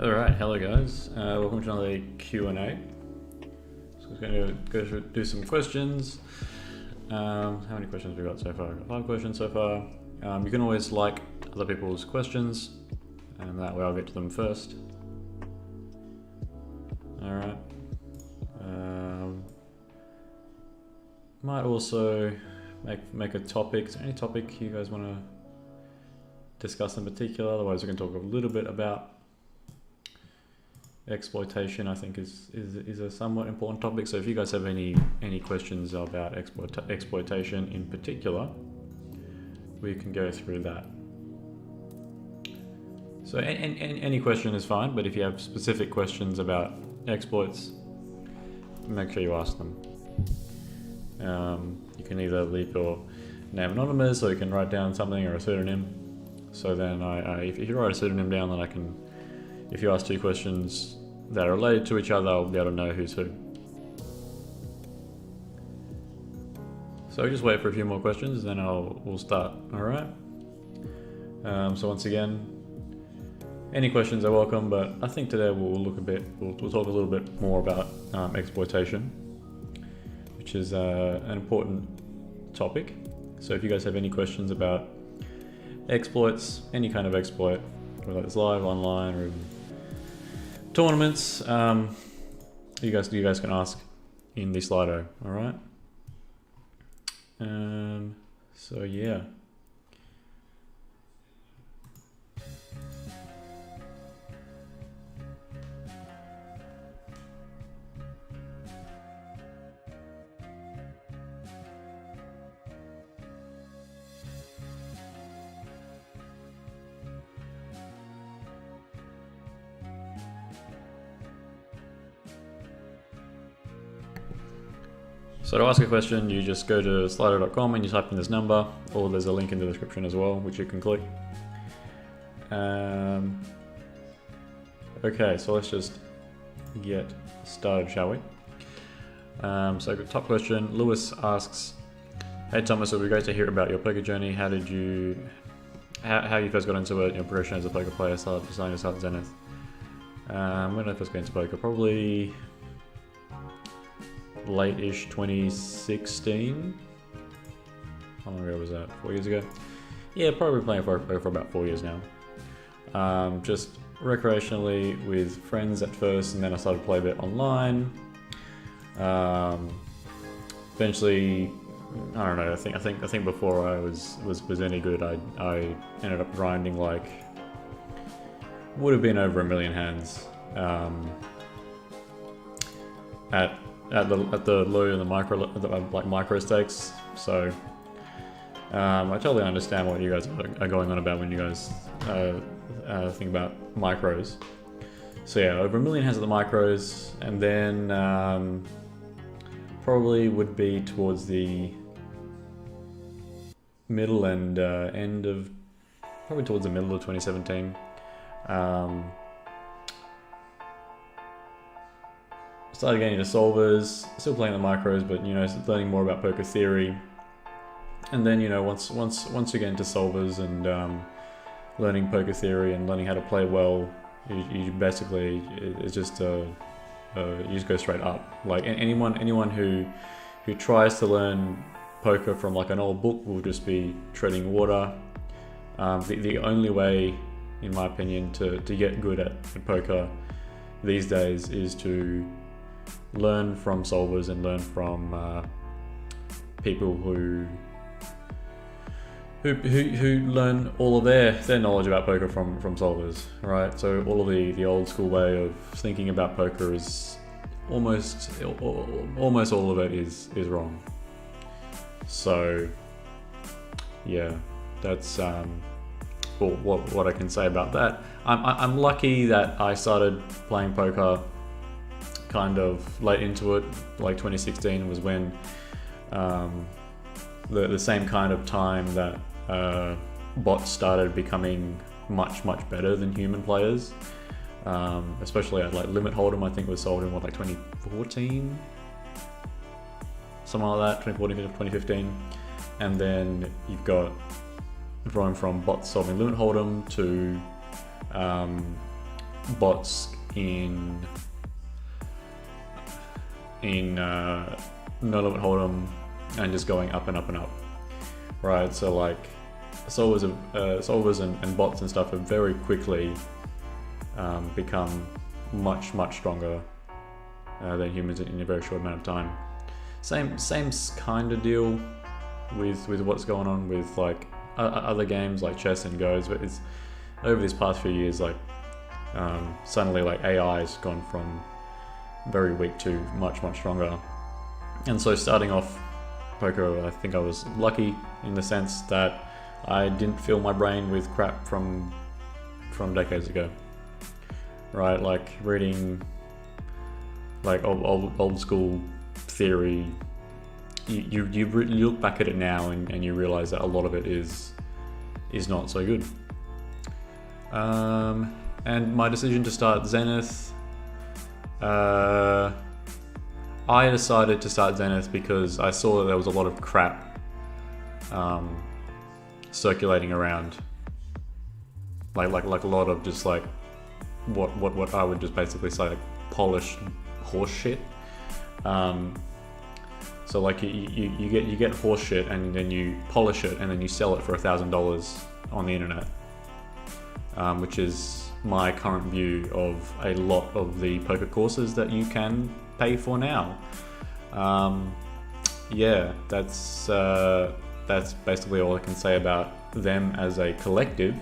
Alright, hello guys. Welcome to another Q&A. So we're going to go through, do some questions. How many questions have we got so far? I've got 5 questions so far. You can always like other people's questions, and that way I'll get to them first. Alright. Might also make a topic. Is there any topic you guys want to discuss in particular? Otherwise we can talk a little bit about exploitation. I think is a somewhat important topic. So if you guys have any questions about exploitation in particular, we can go through that. So any question is fine, but if you have specific questions about exploits, make sure you ask them. You can either leave your name anonymous, or you can write down something or a pseudonym. So then if you write a pseudonym down, then I can, if you ask 2 questions that are related to each other, I'll be able to know who's who. So just wait for a few more questions, and then we'll start. All right. So once again, any questions are welcome, but I think today we'll talk a little bit more about exploitation, which is an important topic. So if you guys have any questions about exploits, any kind of exploit, whether it's live, online, or tournaments, you guys can ask in the Slido. All right. So yeah. So to ask a question, you just go to slido.com and you type in this number, or there's a link in the description as well, which you can click. Okay, so let's just get started, shall we? So top question, Lewis asks, hey Thomas, it would be great to hear about your poker journey. How you first got into it, your progression as a poker player, deciding to start Zenith. When did I first get into poker? Probably late-ish 2016. How long ago was that? 4 years ago? Yeah, probably playing for about 4 years now. Just recreationally with friends at first, and then I started to play a bit online. Eventually, I don't know. I think before I was any good, I ended up grinding like would have been over 1 million hands at the low and the micro stakes. So I totally understand what you guys are going on about when you guys think about micros. So yeah, over 1 million hands at the micros, and then probably would be towards the middle and end of, probably towards the middle of 2017. Started getting into solvers, still playing the micros, but learning more about poker theory. And then once you get into solvers and learning poker theory and learning how to play well, you basically, it's just you just go straight up. Like anyone who tries to learn poker from like an old book will just be treading water. The only way, in my opinion, to get good at poker these days is to learn from solvers and learn from people who learn all of their knowledge about poker from solvers, right? So all of the old school way of thinking about poker is almost all of it is wrong. So yeah, that's what I can say about that. I'm lucky that I started playing poker kind of late into it. Like 2016 was when the same kind of time that bots started becoming much better than human players, especially at like Limit Hold'em. I think was sold in like 2014, something like that, 2014 to 2015. And then you've got going from bots solving Limit Hold'em to bots in no limit hold'em and just going up and up and up, right? So like solvers and bots and stuff have very quickly become much stronger than humans in a very short amount of time. Same kind of deal with what's going on with like other games like chess and Go's, but it's over these past few years, like suddenly like AI has gone from very weak to much stronger. And so starting off poker, I think I was lucky in the sense that I didn't fill my brain with crap from decades ago, right? Like reading like old school theory. You look back at it now and you realize that a lot of it is not so good. And my decision to start Zenith, I decided to start Zenith because I saw that there was a lot of crap circulating around, like a lot of just like what I would just basically say like polished horse shit. So like you get horse shit and then you polish it and then you sell it for $1,000 on the internet, which is my current view of a lot of the poker courses that you can pay for now. Yeah, that's basically all I can say about them as a collective.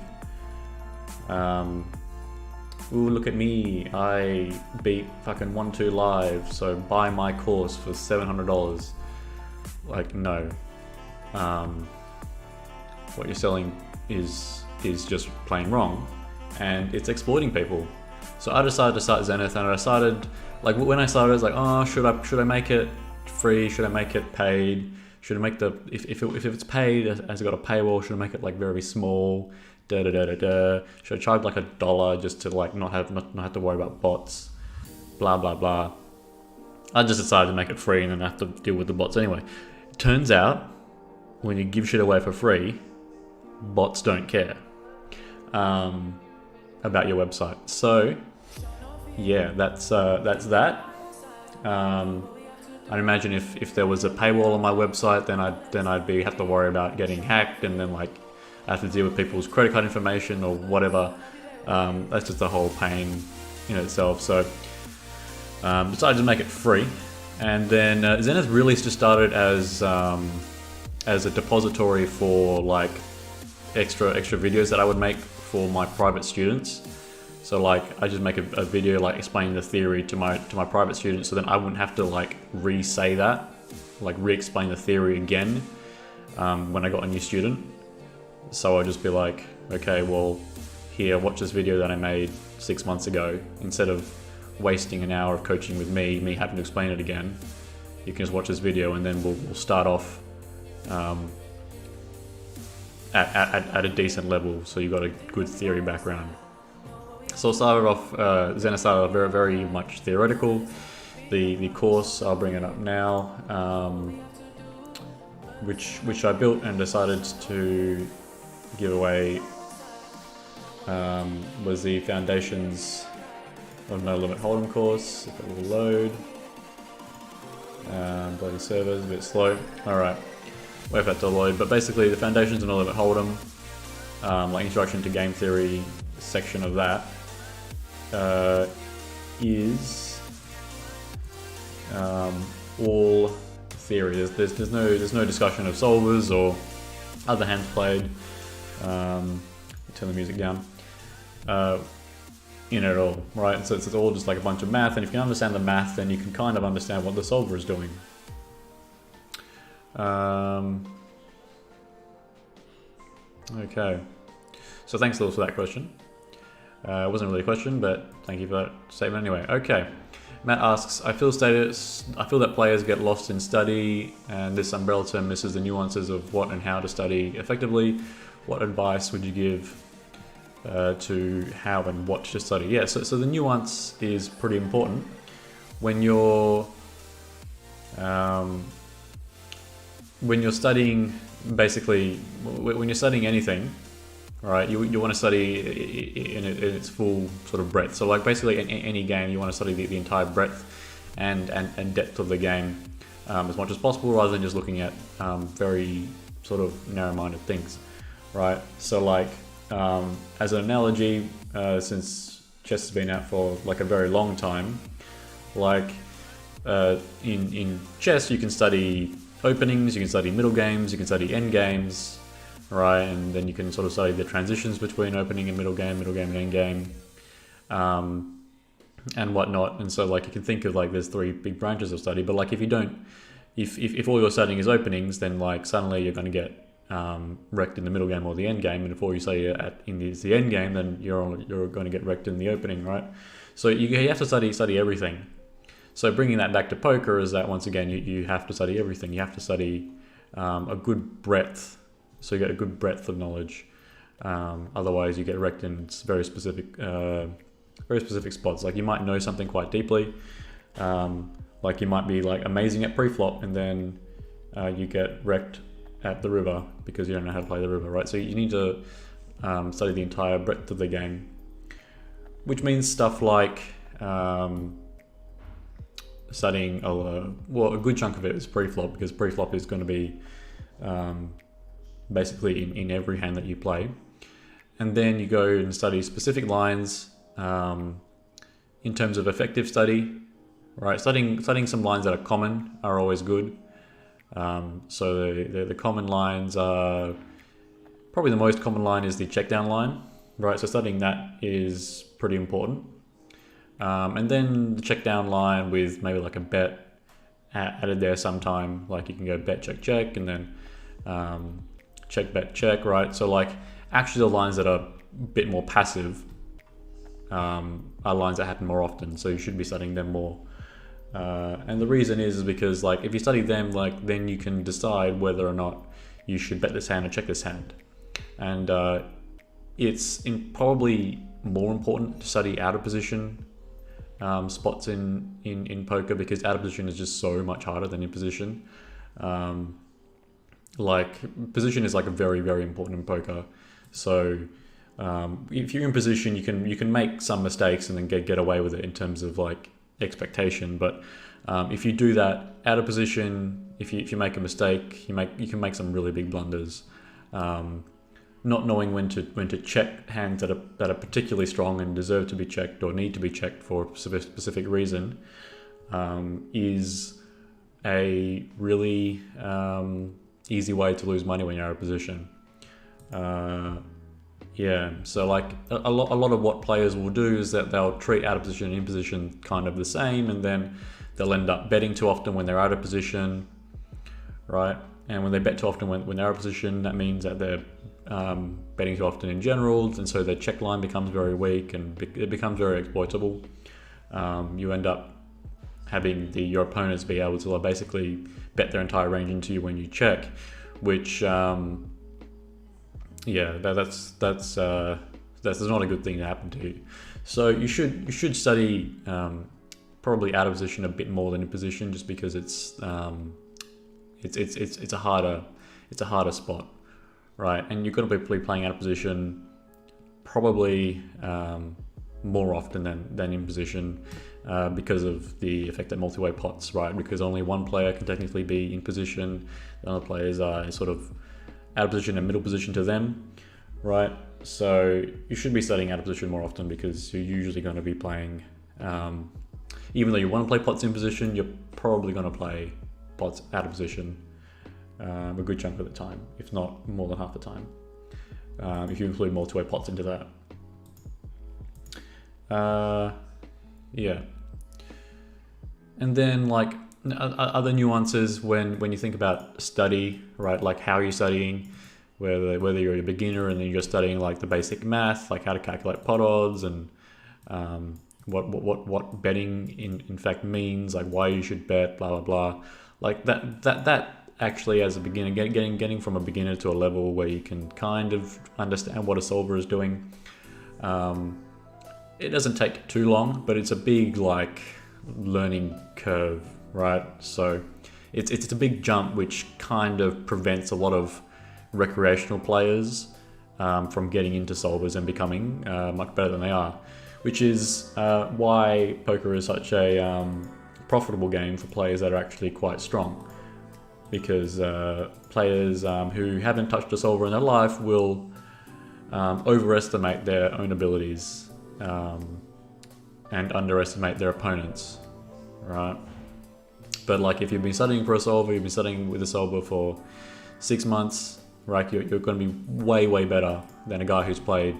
Ooh, look at me, I beat fucking 1-2 live, so buy my course for $700. Like, no. What you're selling is just plain wrong, and it's exploiting people. So I decided to start Zenith, and I decided, like when I started, I was like, oh, should I make it free? Should I make it paid? Should I make if it's paid, has it got a paywall? Should I make it like very small? Should I charge like $1 just to like not have to worry about bots? Blah blah blah. I just decided to make it free and then have to deal with the bots anyway. It turns out when you give shit away for free, bots don't care about your website. So yeah, that's that. I'd imagine if there was a paywall on my website, then I'd have to worry about getting hacked, and then like I have to deal with people's credit card information or whatever. That's just a whole pain in itself. So decided to make it free, and then Zenith really just started as a depository for like extra videos that I would make for my private students. So like I just make a video like explaining the theory to my private students, so then I wouldn't have to like re-say that, like re-explain the theory again when I got a new student. So I'll just be like, okay, well, here, watch this video that I made 6 months ago. Instead of wasting an hour of coaching with me having to explain it again, you can just watch this video, and then we'll start off at a decent level, so you've got a good theory background. So I started off, Zenith started off very, very much theoretical. The course, I'll bring it up now, which I built and decided to give away, was the Foundations of No Limit Hold'em course. If it will load. Bloody server's a bit slow. Alright, wait for that to load. But basically the Foundations of No Limit Hold'em, like Introduction to Game Theory section of that, is all theory. There's no discussion of solvers or other hands played. Turn the music down. In it at all, right? So it's all just like a bunch of math, and if you can understand the math, then you can kind of understand what the solver is doing. Okay, so thanks a lot for that question. It wasn't really a question, but thank you for that statement anyway. Okay, Matt asks, I feel that players get lost in study, and this umbrella term misses the nuances of what and how to study effectively. What advice would you give to how and what to study? Yeah, so the nuance is pretty important. When you're studying, basically, when you're studying anything, right? You want to study in its full sort of breadth. So like basically in any game, you want to study the entire breadth and depth of the game as much as possible, rather than just looking at very sort of narrow-minded things, right? So like as an analogy, since chess has been out for like a very long time, like in chess you can study openings, you can study middle games, you can study end games, right? And then you can sort of study the transitions between opening and middle game and end game, and whatnot. And so like you can think of like there's three big branches of study, but like if you don't, if all you're studying is openings, then like suddenly you're going to get wrecked in the middle game or the end game, and if all you say is the end game, then you're going to get wrecked in the opening, right? So you have to study everything. So bringing that back to poker is that once again you have to study everything. You have to study a good breadth, so you get a good breadth of knowledge. Otherwise, you get wrecked in very specific spots. Like you might know something quite deeply, like you might be like amazing at preflop, and then you get wrecked at the river because you don't know how to play the river, right? So you need to study the entire breadth of the game, which means stuff like studying a good chunk of it is preflop, because preflop is going to be basically in every hand that you play. And then you go and study specific lines in terms of effective study, right? Studying some lines that are common are always good. So the common lines are probably the most common line is the check down line, right? So studying that is pretty important. And then the check down line with maybe like a bet added there sometime, like you can go bet check check and then check bet check, right? So like actually the lines that are a bit more passive are lines that happen more often, so you should be studying them more. And the reason is because like if you study them, like then you can decide whether or not you should bet this hand or check this hand. And it's probably more important to study out of position spots in poker, because out of position is just so much harder than in position. Like position is like a very, very important in poker. So if you're in position, you can make some mistakes and then get away with it in terms of like expectation. But if you do that out of position, if you make a mistake, you can make some really big blunders. Not knowing when to check hands that are particularly strong and deserve to be checked or need to be checked for a specific reason is a really easy way to lose money when you're out of position. Yeah, so like a lot of what players will do is that they'll treat out of position and in position kind of the same, and then they'll end up betting too often when they're out of position, right? And when they bet too often when they're out of position, that means that they're betting too often in general, and so their check line becomes very weak and it becomes very exploitable. You end up having your opponents be able to basically bet their entire range into you when you check, which yeah, that's not a good thing to happen to you. So you should study probably out of position a bit more than in position, just because it's a harder spot, right? And you're going to be playing out of position probably more often than in position because of the effect that multi-way pots, right? Because only one player can technically be in position, the other players are sort of out of position and middle position to them, right? So you should be studying out of position more often, because you're usually going to be playing, even though you want to play pots in position, you're probably going to play pots out of position a good chunk of the time, if not more than half the time, if you include multi-way pots into that. Yeah. And then like other nuances when you think about study, right? Like how you're studying, whether you're a beginner and then you're studying like the basic math, like how to calculate pot odds and what betting in fact means, like why you should bet, blah blah blah. Like that actually, as a beginner, getting from a beginner to a level where you can kind of understand what a solver is doing. It doesn't take too long, but it's a big like learning curve, right? So it's a big jump, which kind of prevents a lot of recreational players from getting into solvers and becoming much better than they are, which is why poker is such a profitable game for players that are actually quite strong, because players who haven't touched a solver in their life will overestimate their own abilities and underestimate their opponents, right? But like if you've been studying for a solver, you've been studying with a solver for 6 months, right? You're going to be way better than a guy who's played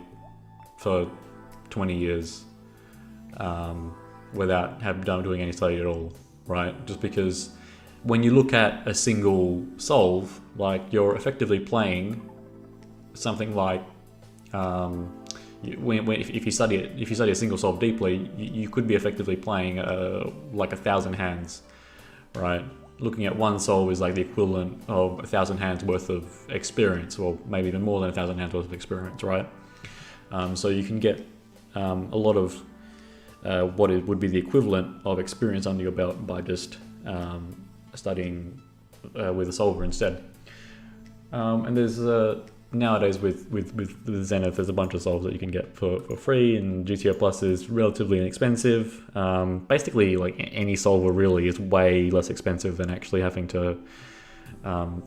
for 20 years without doing any study at all, right? Just because when you look at a single solve, like you're effectively playing something like if you study a single solve deeply, you could be effectively playing like 1,000 hands, right? Looking at one solve is like the equivalent of 1,000 hands worth of experience, or maybe even more than 1,000 hands worth of experience, right? So you can get a lot of what it would be the equivalent of experience under your belt by just studying with a solver instead. And there's nowadays with Zenith, there's a bunch of solves that you can get for free, and GTO Plus is relatively inexpensive. Basically, like any solver really is way less expensive than actually having to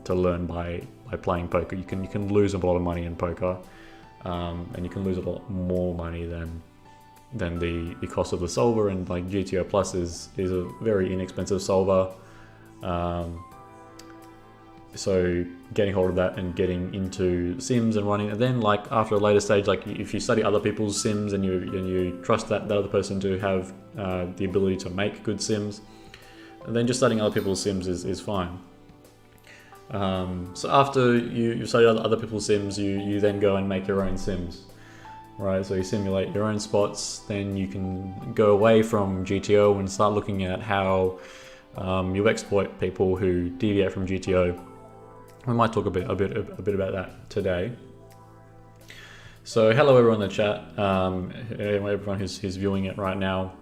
learn by playing poker. You can lose a lot of money in poker, and you can lose a lot more money than the cost of the solver. And like GTO Plus is a very inexpensive solver. So getting hold of that and getting into sims and running, and then like after a later stage, like if you study other people's sims and you trust that other person to have the ability to make good sims, and then just studying other people's sims is fine. So after you study other people's sims, you then go and make your own sims, right? So you simulate your own spots, then you can go away from GTO and start looking at how you exploit people who deviate from GTO. We might talk a bit about that today. So hello everyone in the chat, everyone who's viewing it right now.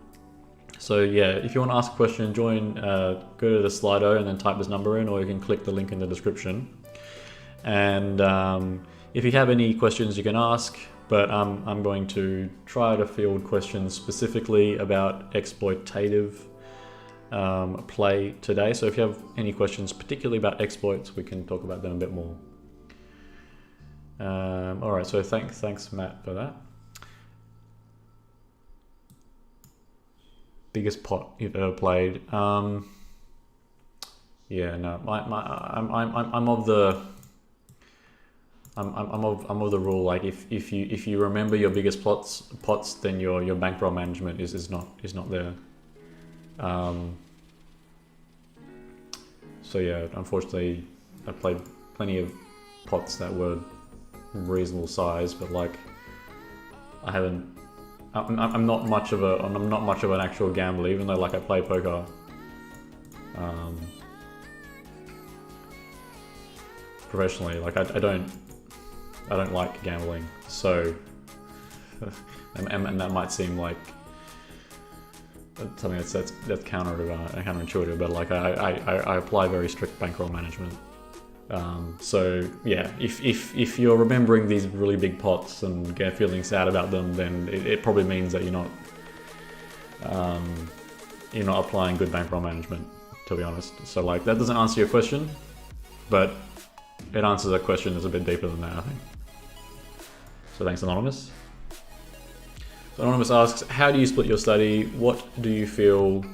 So yeah, if you want to ask a question, go to the Slido and then type this number in, or you can click the link in the description. And if you have any questions, you can ask, but I'm going to try to field questions specifically about exploitative play today. So if you have any questions particularly about exploits, we can talk about them a bit more. All right, so thanks Matt for that. Biggest pot you've ever played? Yeah, no, I'm of the rule, like if you remember your biggest pots, then your bankroll management is not there. So yeah, unfortunately, I played plenty of pots that were reasonable size, but like I'm not much of an actual gambler, even though like I play poker. Professionally, like I don't like gambling, so and that might seem like something that's counterintuitive, but like I apply very strict bankroll management. So yeah, if you're remembering these really big pots and feeling sad about them, then it probably means that you're not applying good bankroll management, to be honest. So like that doesn't answer your question, but it answers a question that's a bit deeper than that, I think. So thanks, Anonymous. So Anonymous asks, how do you split your study? What do you feel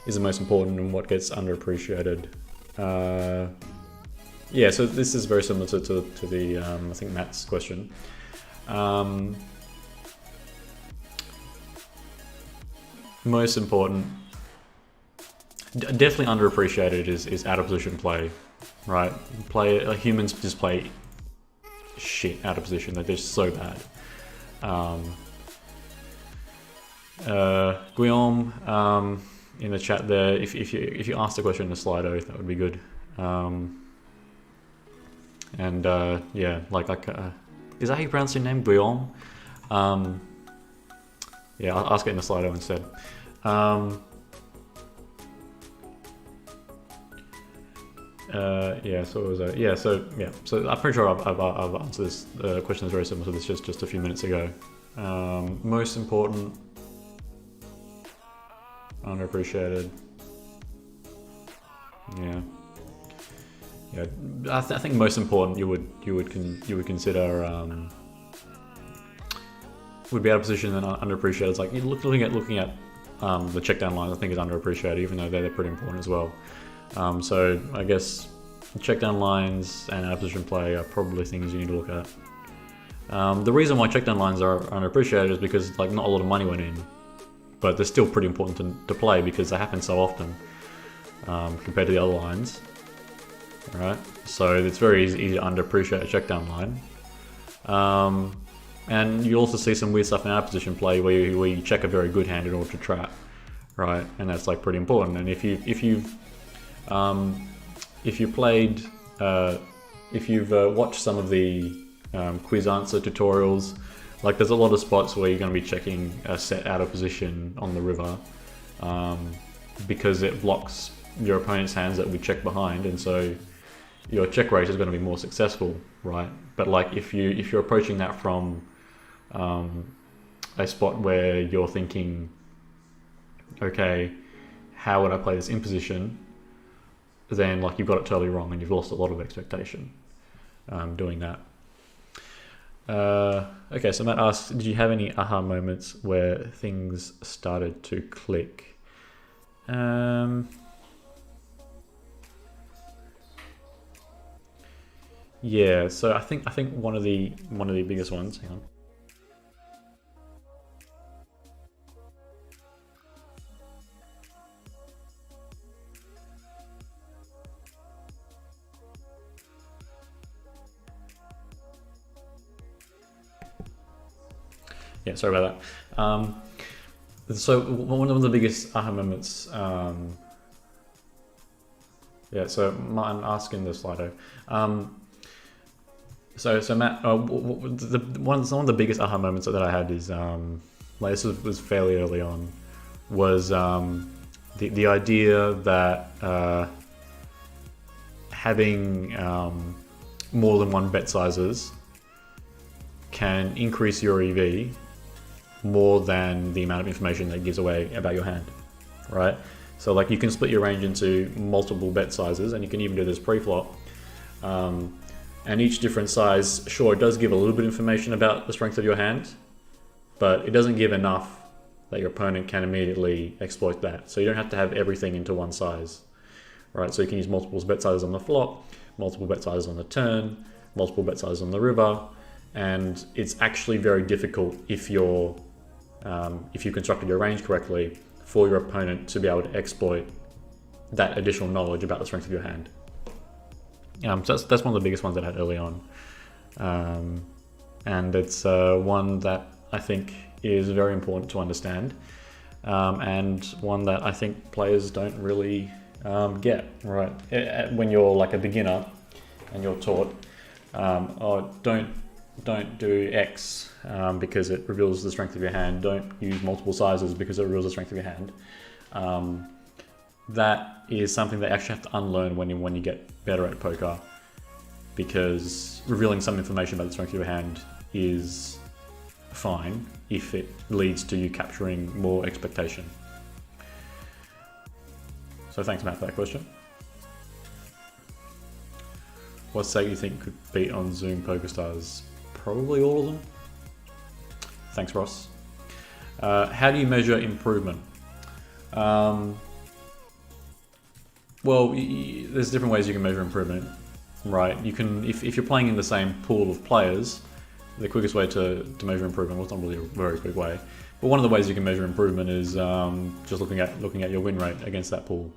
is the most important and what gets underappreciated? Yeah, so this is very similar to the, I think, Matt's question. Most important, definitely underappreciated is out of position play, right? Humans just play shit out of position. They're just so bad. Guillaume, in the chat there, if you ask the question in the Slido, that would be good. Yeah, is that how you pronounce your name, Guillaume? Yeah, I'll ask it in the Slido instead. Yeah, so it was so I'm pretty sure I've answered this question is very similar to this just a few minutes ago. Most important, underappreciated. Yeah. I think most important you would consider would be out of position and underappreciated. It's like looking at the check down lines. I think is underappreciated, even though they're pretty important as well. So I guess check down lines and out of position play are probably things you need to look at. The reason why check down lines are underappreciated is because like not a lot of money went in, but they're still pretty important to play because they happen so often compared to the other lines. Right, so it's very easy to underappreciate a check down line. And you also see some weird stuff in out of position play where you check a very good hand in order to trap, right? And that's like pretty important. And if you've watched some of the quiz answer tutorials, like there's a lot of spots where you're going to be checking a set out of position on the river because it blocks your opponent's hands that we check behind, and so your check rate is going to be more successful, right? But like if you're approaching that from a spot where you're thinking, okay, how would I play this in position? Then like you've got it totally wrong and you've lost a lot of expectation doing that. Okay, so Matt asks, did you have any aha moments where things started to click? Yeah, so I think one of the biggest ones. Hang on. Yeah, sorry about that. So one of the biggest aha moments. Yeah, so Martin asking the Slido. So Matt, one of the biggest aha moments that I had is like this was fairly early on, was the idea that having more than one bet sizes can increase your EV more than the amount of information that it gives away about your hand, right? So like you can split your range into multiple bet sizes, and you can even do this pre-flop. And each different size, sure, it does give a little bit of information about the strength of your hand, but it doesn't give enough that your opponent can immediately exploit that. So you don't have to have everything into one size, right? So you can use multiple bet sizes on the flop, multiple bet sizes on the turn, multiple bet sizes on the river, and it's actually very difficult if you constructed your range correctly for your opponent to be able to exploit that additional knowledge about the strength of your hand. So that's one of the biggest ones that I had early on, and it's one that I think is very important to understand, and one that I think players don't really get, right? When you're like a beginner and you're taught, don't do X because it reveals the strength of your hand. Don't use multiple sizes because it reveals the strength of your hand. That is something they actually have to unlearn when you get better at poker, because revealing some information about the strength of your hand is fine if it leads to you capturing more expectation. So thanks, Matt, for that question. What set you think could beat on Zoom PokerStars? Probably all of them. Thanks, Ross. How do you measure improvement? Well, there's different ways you can measure improvement, right? You can, if you're playing in the same pool of players, the quickest way to measure improvement, well, it's not really a very quick way, but one of the ways you can measure improvement is just looking at your win rate against that pool,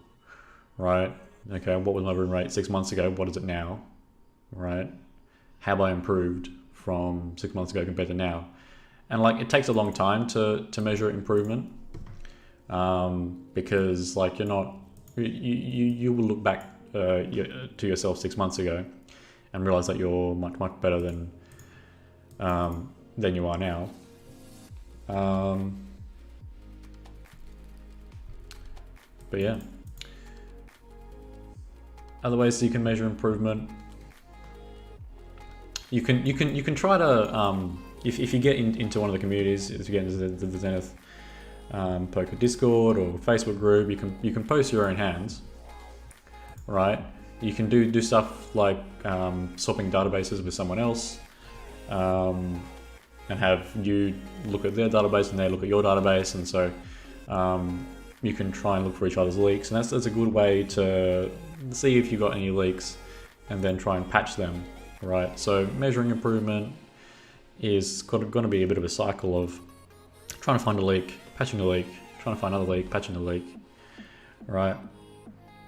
right? Okay, what was my win rate 6 months ago? What is it now, right? Have I improved from 6 months ago compared to now? And like, it takes a long time to measure improvement because like you will look back to yourself 6 months ago and realize that you're much better than you are now. But yeah. Other ways you can measure improvement. You can try to if you get into one of the communities, if you get into the Zenith Poker Discord or Facebook group, you can post your own hands, right? You can do stuff like swapping databases with someone else, and have you look at their database and they look at your database, and so you can try and look for each other's leaks, and that's a good way to see if you got any leaks, and then try and patch them, right? So measuring improvement is going to be a bit of a cycle of trying to find a leak, patching a leak, trying to find another leak, patching a leak, right?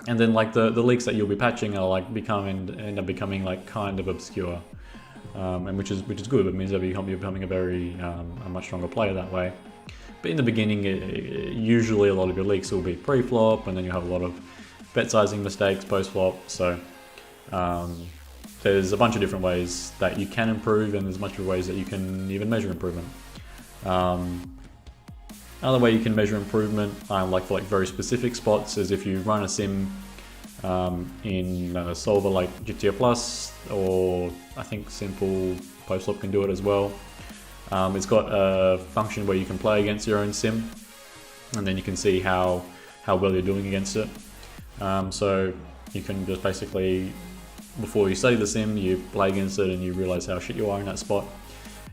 And then like the leaks that you'll be patching are like end up becoming like kind of obscure, and which is good. It means that you're becoming a much stronger player that way. But in the beginning, usually a lot of your leaks will be pre-flop, and then you have a lot of bet sizing mistakes post-flop. So there's a bunch of different ways that you can improve, and there's a bunch of ways that you can even measure improvement. Another way you can measure improvement, like for like very specific spots, is if you run a sim in a solver like GTA Plus, or I think simple postflop can do it as well. It's got a function where you can play against your own sim, and then you can see how well you're doing against it. So you can just basically, before you study the sim, you play against it and you realize how shit you are in that spot.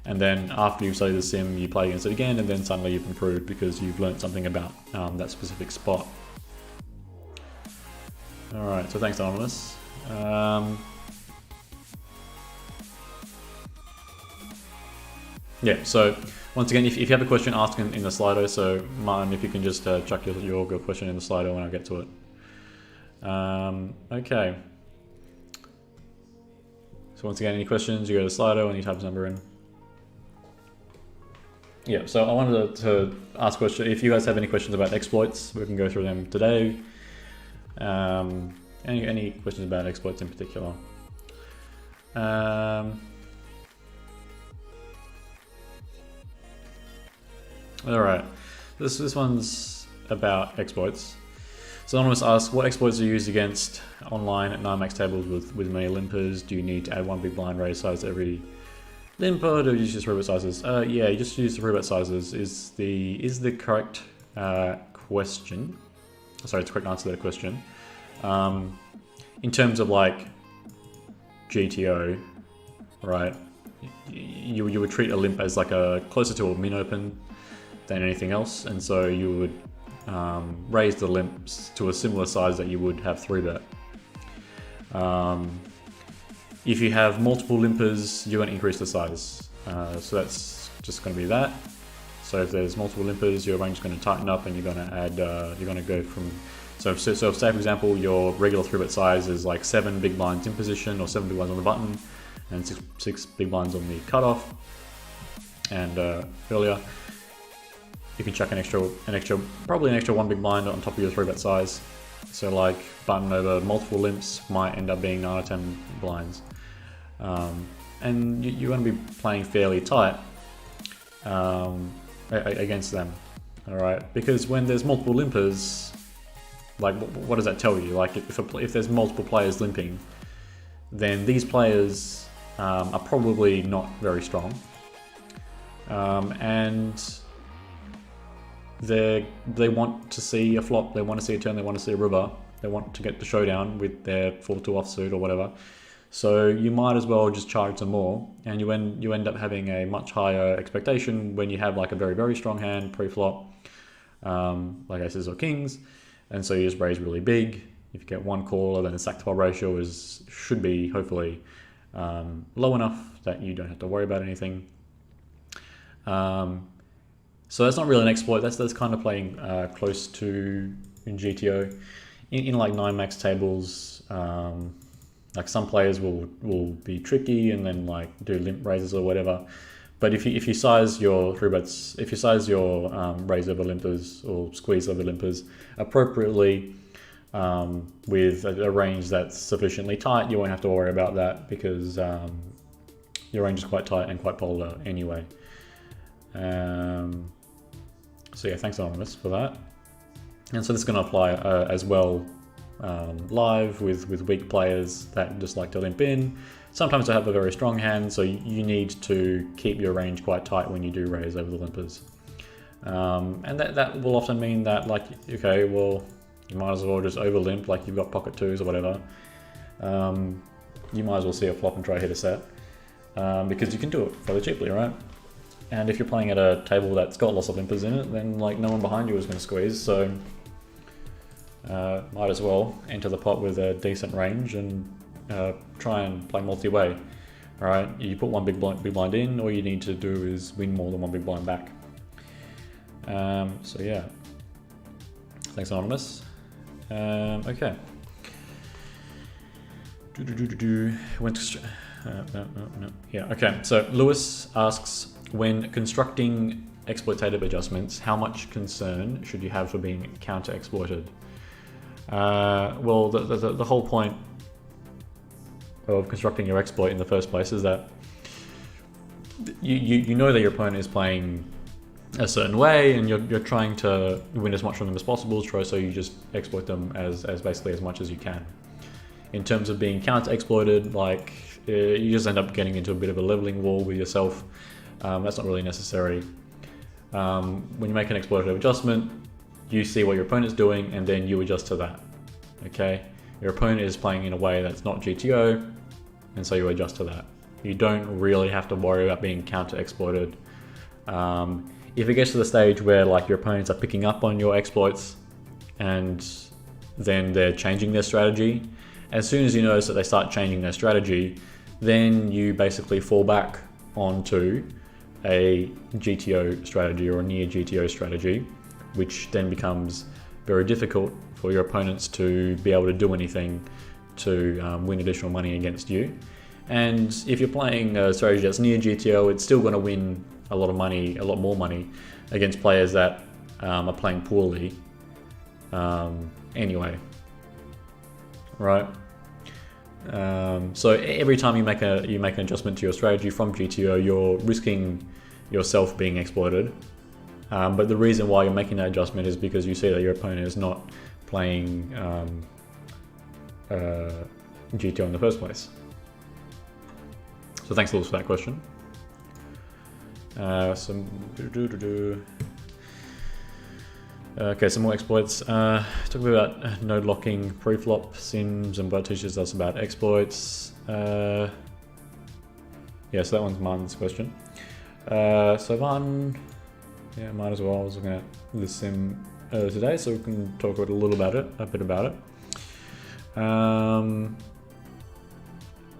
And then after you've studied the sim, you play against it again, and then suddenly you've improved because you've learned something about that specific spot. Alright, so thanks, Anonymous. Yeah, so once again, if you have a question, ask in the Slido. So Martin, if you can just chuck your question in the Slido when I get to it. Okay. So once again, any questions, you go to Slido and you type his number in. Yeah, so I wanted to ask a question. If you guys have any questions about exploits, we can go through them today. Any questions about exploits in particular? All right, this one's about exploits. So Anonymous asks, what exploits are used against online at 9 max tables with many limpers? Do you need to add one big blind raise size every limper, or do you use just free bet sizes? Yeah, you just use the free bet sizes is the correct question. Sorry, it's the correct answer to that question. In terms of like GTO, right? You would treat a limp as like closer to a min open than anything else, and so you would raise the limps to a similar size that you would have 3-bet. If you have multiple limpers, you're going to increase the size. So that's just going to be that. So if there's multiple limpers, your range is going to tighten up, and you're going to add. You're going to go from. So say for example, your regular 3-bet size is like 7 big blinds in position, or 7 big blinds on the button, and six big blinds on the cutoff. And earlier, you can chuck probably an extra 1 big blind on top of your 3-bet size. So like button over multiple limps might end up being 9 or 10 blinds. And you're going to be playing fairly tight against them, all right? Because when there's multiple limpers, like what does that tell you? Like if there's multiple players limping, then these players are probably not very strong, and they want to see a flop, they want to see a turn, they want to see a river, they want to get the showdown with their 4-2 offsuit or whatever. So you might as well just charge them more, and you end up having a much higher expectation when you have like a very, very strong hand pre-flop, like aces or kings, and so you just raise really big. If you get one caller, then the stack to pot ratio should be hopefully low enough that you don't have to worry about anything. So that's not really an exploit. That's kind of playing close to in GTO. In like 9 max tables, like some players will be tricky and then like do limp raises or whatever. But if you size your 3-bets, if you size your raise over limpers or squeeze over limpers appropriately, with a range that's sufficiently tight, you won't have to worry about that, because your range is quite tight and quite polar anyway. So yeah, thanks Anonymous for that. And so this is going to apply as well live with weak players that just like to limp in. Sometimes they have a very strong hand, so you need to keep your range quite tight when you do raise over the limpers. And that will often mean that, like, okay, well, you might as well just over limp, like you've got pocket twos or whatever. You might as well see a flop and try to hit a set, because you can do it fairly cheaply, right? And if you're playing at a table that's got lots of limpers in it, then like no one behind you is going to squeeze, so might as well enter the pot with a decent range and try and play multi-way. All right, you put one big blind in, all you need to do is win more than one big blind back. So yeah, thanks Anonymous. Okay. Yeah, okay, so Lewis asks, when constructing exploitative adjustments, how much concern should you have for being counter-exploited? Well, the whole point of constructing your exploit in the first place is that you know that your opponent is playing a certain way, and you're trying to win as much from them as possible, so you just exploit them as basically as much as you can. In terms of being counter-exploited, like you just end up getting into a bit of a leveling wall with yourself. That's not really necessary. When you make an exploitative adjustment, you see what your opponent's doing and then you adjust to that. Okay, your opponent is playing in a way that's not GTO, and so you adjust to that. You don't really have to worry about being counter-exploited. If it gets to the stage where like your opponents are picking up on your exploits and then they're changing their strategy, as soon as you notice that they start changing their strategy, then you basically fall back onto a GTO strategy or a near GTO strategy, which then becomes very difficult for your opponents to be able to do anything to win additional money against you. And if you're playing a strategy that's near GTO, it's still going to win a lot of money, a lot more money against players that are playing poorly anyway, right? So every time you make an adjustment to your strategy from GTO, you're risking yourself being exploited. But the reason why you're making that adjustment is because you see that your opponent is not playing GTO in the first place. So thanks a lot for that question. Okay, some more exploits. Talking about node locking, preflop sims, and Bud teaches us about exploits. Yeah, so that one's Martin's question. So Martin, yeah, might as well. I was looking at this sim today, so we can talk a bit about it.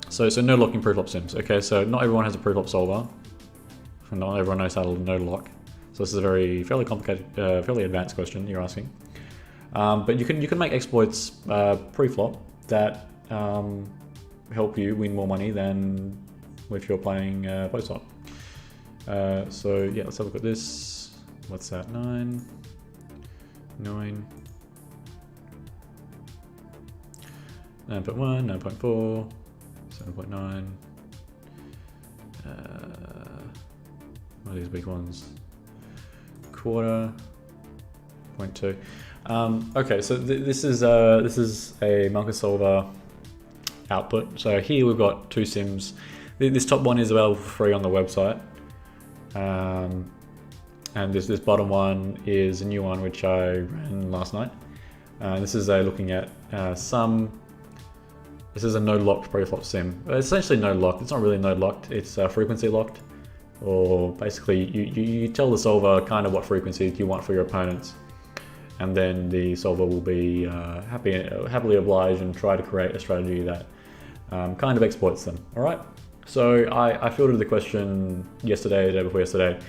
So node locking preflop sims. Okay, so not everyone has a preflop solver. Not everyone knows how to node lock. So this is a fairly complicated, fairly advanced question you're asking. But you can make exploits pre-flop that help you win more money than if you're playing post-flop. So yeah, let's have a look at this. What's that? 9, 9, 9.1, 9.4, 7.9. What are these big ones? Quarter, 0.2. Okay, so this is a Marcus solver output. So here we've got two sims. This top one is available for free on the website, and this bottom one is a new one which I ran last night. This is looking at This is a node locked preflop sim. It's essentially node locked. It's not really node locked. It's frequency locked. Or basically you tell the solver kind of what frequencies you want for your opponents, and then the solver will be happily oblige and try to create a strategy that kind of exploits them. All right. So I fielded the question yesterday, the day before yesterday,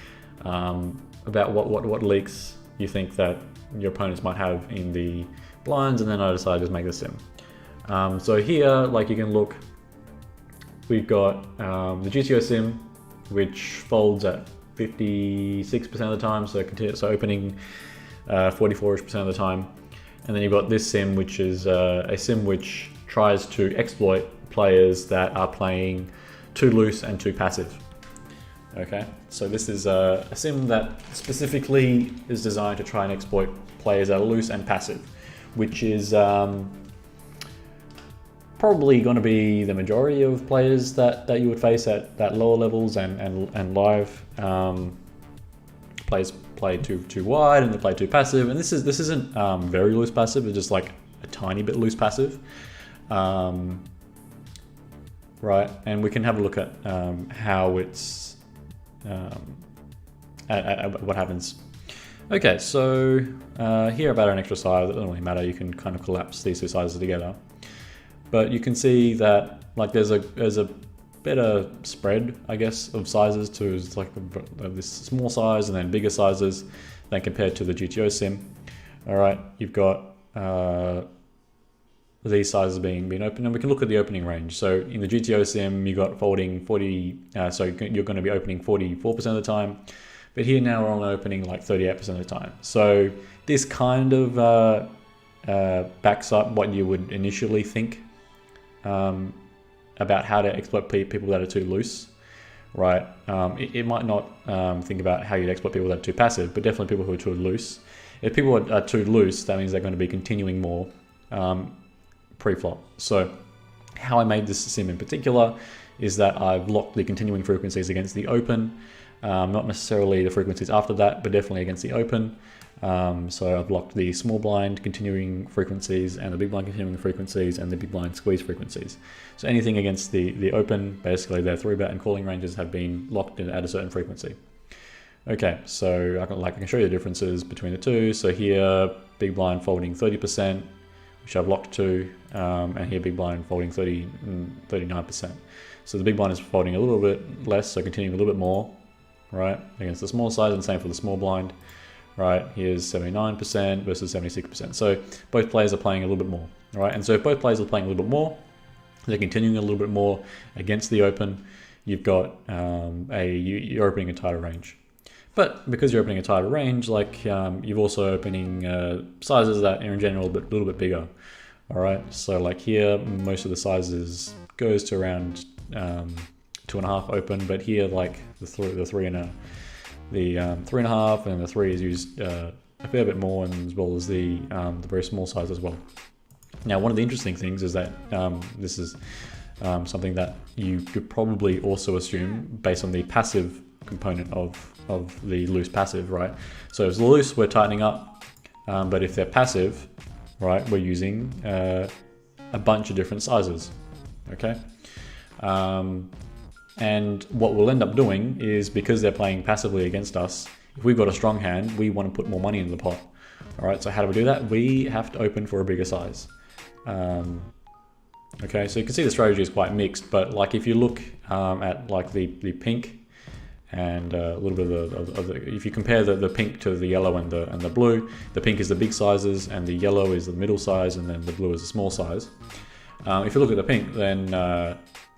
about what leaks you think that your opponents might have in the blinds, and then I decided to make the sim. So here, like you can look, we've got the GTO sim, which folds at 56% of the time, so opening 44% of the time. And then you've got this sim, which is a sim which tries to exploit players that are playing too loose and too passive. Okay, so this is a sim that specifically is designed to try and exploit players that are loose and passive, which is probably going to be the majority of players that you would face at lower levels and live. Players play too wide and they play too passive, and this isn't very loose passive. It's just like a tiny bit loose passive, right? And we can have a look at how it's at what happens. Okay, so here about an extra size, it doesn't really matter. You can kind of collapse these two sizes together, but you can see that like there's a better spread, I guess, of sizes to like this small size and then bigger sizes than compared to the GTO sim. All right, you've got these sizes being open, and we can look at the opening range. So in the GTO sim, you got folding 40, so you're going to be opening 44% of the time, but here now we're only opening like 38% of the time. So this kind of backs up what you would initially think about how to exploit people that are too loose, right? It might not think about how you'd exploit people that are too passive, but definitely people who are too loose. If people are too loose, that means they're going to be continuing more pre-flop. So how I made this sim in particular is that I've locked the continuing frequencies against the open, not necessarily the frequencies after that, but definitely against the open. So I've locked the small blind continuing frequencies and the big blind continuing frequencies and the big blind squeeze frequencies. So anything against the open, basically their 3-bet and calling ranges have been locked in at a certain frequency. Okay, so I can show you the differences between the two. So here, big blind folding 30%, which I've locked to, and here big blind folding 39%. So the big blind is folding a little bit less, so continuing a little bit more, right, against the small size, and same for the small blind. Right, here's 79% versus 76%. So both players are playing a little bit more, right? And so if both players are playing a little bit more, they're continuing a little bit more against the open, you've got you're opening a tighter range. But because you're opening a tighter range, like you're also opening sizes that are in general a little bit bigger, all right? So like here, most of the sizes goes to around 2.5 open, but here like the 3.5 and the 3 is used a fair bit more, and as well as the very small size as well. Now, one of the interesting things is that this is something that you could probably also assume based on the passive component of the loose passive, right? So if it's loose, we're tightening up, but if they're passive, right, we're using a bunch of different sizes, okay? And what we'll end up doing is, because they're playing passively against us, if we've got a strong hand, we want to put more money in the pot. All right, so how do we do that? We have to open for a bigger size. Okay, so you can see the strategy is quite mixed, but like if you look at like the pink and a little bit of the, if you compare the pink to the yellow and the blue, the pink is the big sizes and the yellow is the middle size, and then the blue is the small size. If you look at the pink, then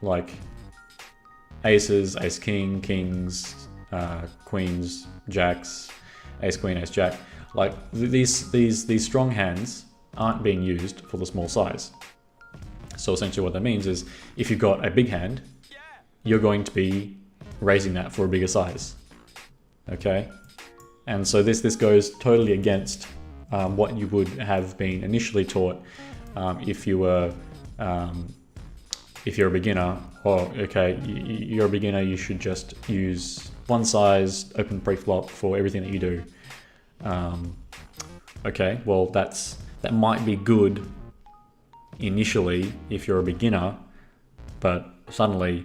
like aces, ace king, kings, queens, jacks, ace queen, ace jack, like these strong hands aren't being used for the small size. So essentially what that means is, if you've got a big hand, you're going to be raising that for a bigger size, okay? And so this goes totally against what you would have been initially taught if you're a beginner. Oh, okay, you're a beginner, you should just use one size, open pre-flop for everything that you do. Okay, well that might be good initially if you're a beginner, but suddenly,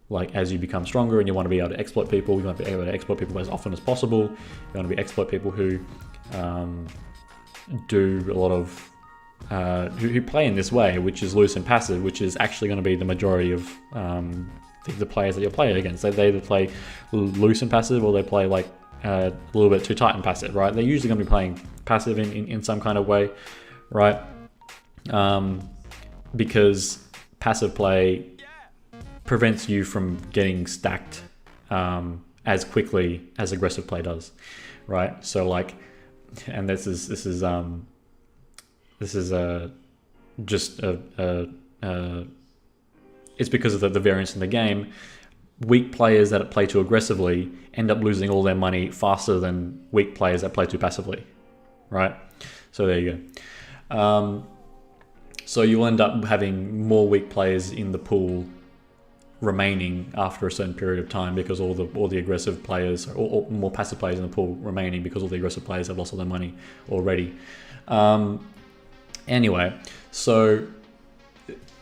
like as you become stronger and you want to be able to exploit people, you want to be able to exploit people as often as possible. You want to be exploit people who do a lot of who play in this way, which is loose and passive, which is actually going to be the majority of the players that you're playing against. They either play loose and passive, or they play like a little bit too tight and passive, right? They're usually going to be playing passive in some kind of way, right? Because passive play prevents you from getting stacked as quickly as aggressive play does, right? So like, and this is it's because of the variance in the game. Weak players that play too aggressively end up losing all their money faster than weak players that play too passively, right? So there you go. So you'll end up having more weak players in the pool remaining after a certain period of time, because all the aggressive players, or more passive players in the pool remaining, because all the aggressive players have lost all their money already. Anyway, so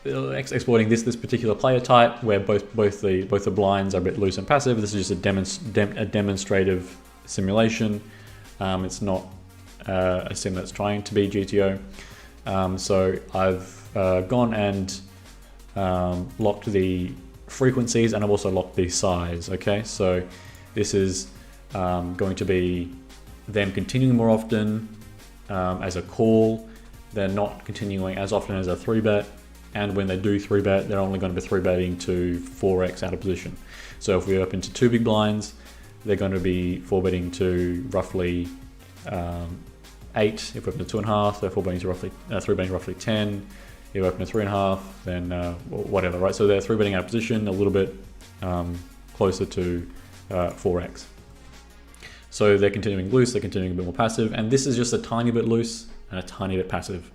exploiting this particular player type, where both the blinds are a bit loose and passive. This is just a demonstrative simulation. It's not a sim that's trying to be GTO. So I've gone and locked the frequencies, and I've also locked the size. Okay, so this is going to be them continuing more often as a call. They're not continuing as often as a 3-bet, and when they do 3-bet, they're only going to be 3-betting to 4x out of position. So if we open to 2 big blinds, they're going to be 4-betting to roughly 8. If we open to 2.5, they're 4-betting to roughly 3-betting roughly 10. If we open to 3.5, then whatever, right? So they're 3-betting out of position a little bit closer to 4x. So they're continuing loose, they're continuing a bit more passive, and this is just a tiny bit loose and a tiny bit passive.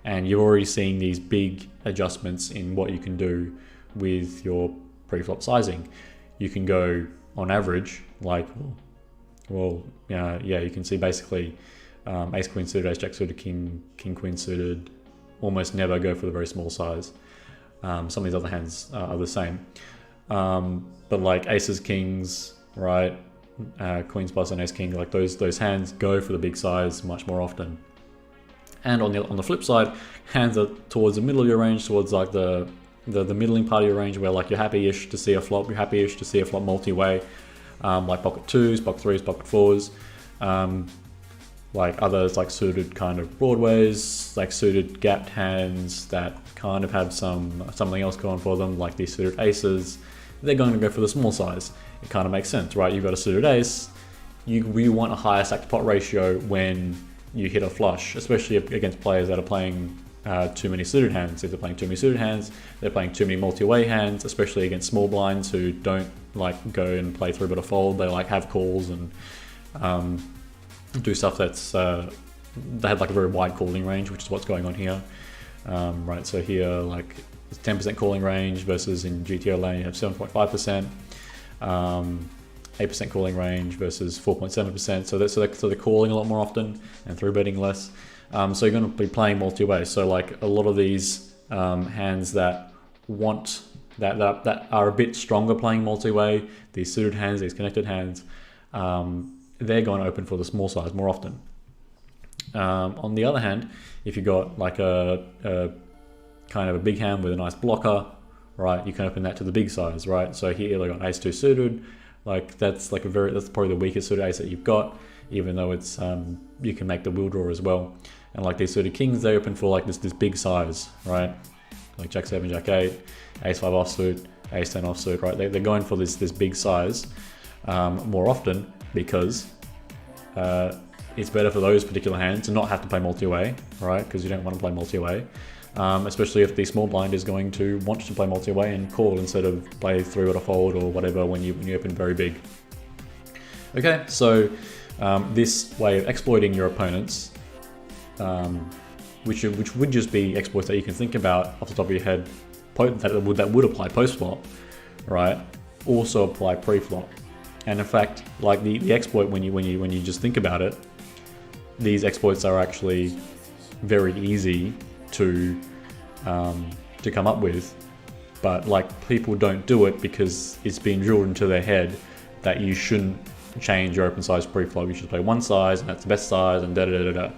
And you're already seeing these big adjustments in what you can do with your pre-flop sizing. You can go on average, like, well, yeah, you can see basically ace queen suited, ace jack suited, king queen suited almost never go for the very small size. Some of these other hands are the same, but like aces, kings, right, queens plus and ace king, like those hands go for the big size much more often. And on the flip side, hands are towards the middle of your range, towards like the middling part of your range, where like you're happy-ish to see a flop, multi-way, like pocket 2s, pocket 3s, pocket 4s, like others like suited kind of broadways, like suited gapped hands that kind of have something else going for them, like these suited aces. They're going to go for the small size. It kind of makes sense, right? You've got a suited ace, you want a higher stack to pot ratio when you hit a flush, especially against players that are playing too many suited hands. If they're playing too many suited hands, they're playing too many multi-way hands, especially against small blinds who don't like go and play 3-bet or fold. They like have calls and do stuff that's they have like a very wide calling range, which is what's going on here. Right, so here like it's 10% calling range versus in GTO lane you have 7.5%. 8% calling range versus 4.7%. So they're calling a lot more often and 3-betting less. So you're going to be playing multi-way. So like a lot of these hands that are a bit stronger playing multi-way, these suited hands, these connected hands, they're going to open for the small size more often. On the other hand, if you got like a kind of a big hand with a nice blocker, right, you can open that to the big size, right? So here they got ace-2 suited. Like that's probably the weakest suited ace that you've got, even though it's you can make the wheel draw as well. And like these suited kings, they open for like this big size, right? Like jack 7, jack 8, ace 5 offsuit, ace 10 offsuit, right? They're going for this big size more often, because it's better for those particular hands to not have to play multi-way, right? Because you don't want to play multi-way. Especially if the small blind is going to want to play multi-way and call instead of play 3-bet or fold or whatever when you open very big. Okay, so this way of exploiting your opponents, which would just be exploits that you can think about off the top of your head, that would apply post-flop, right? Also apply pre-flop. And in fact, like the exploit, when you just think about it, these exploits are actually very easy to come up with, but like people don't do it because it's been drilled into their head that you shouldn't change your open size pre-flop. You should play one size and that's the best size and da.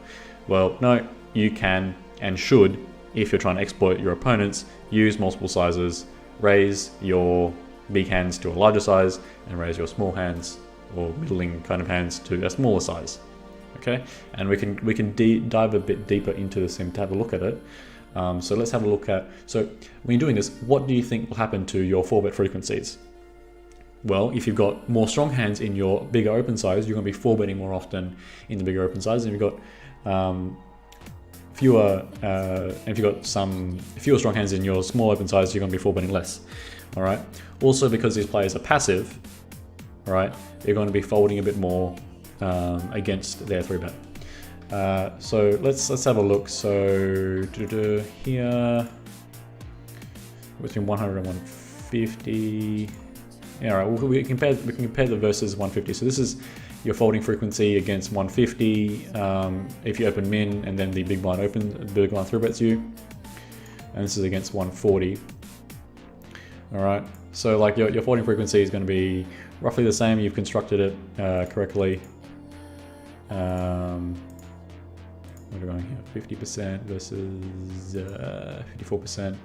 Well, no, you can and should, if you're trying to exploit your opponents, use multiple sizes, raise your big hands to a larger size and raise your small hands or middling kind of hands to a smaller size. Okay, and we can dive a bit deeper into the sim to have a look at it. So let's have a look at, so when you're doing this, what do you think will happen to your 4-bet frequencies? Well, if you've got more strong hands in your bigger open size, you're going to be 4-betting more often in the bigger open size. And if you've got if you've got fewer strong hands in your small open size, you're going to be 4-betting less. All right. Also, because these players are passive, all right, they're going to be folding a bit more against their 3-bet. So let's have a look. So here between 100 and 150. Yeah, all right. We can compare the versus 150. So this is your folding frequency against 150. If you open min and then the big blind three bets you, and this is against 140. All right. So like your folding frequency is going to be roughly the same. You've constructed it correctly. What are we going here? 50% versus 54%.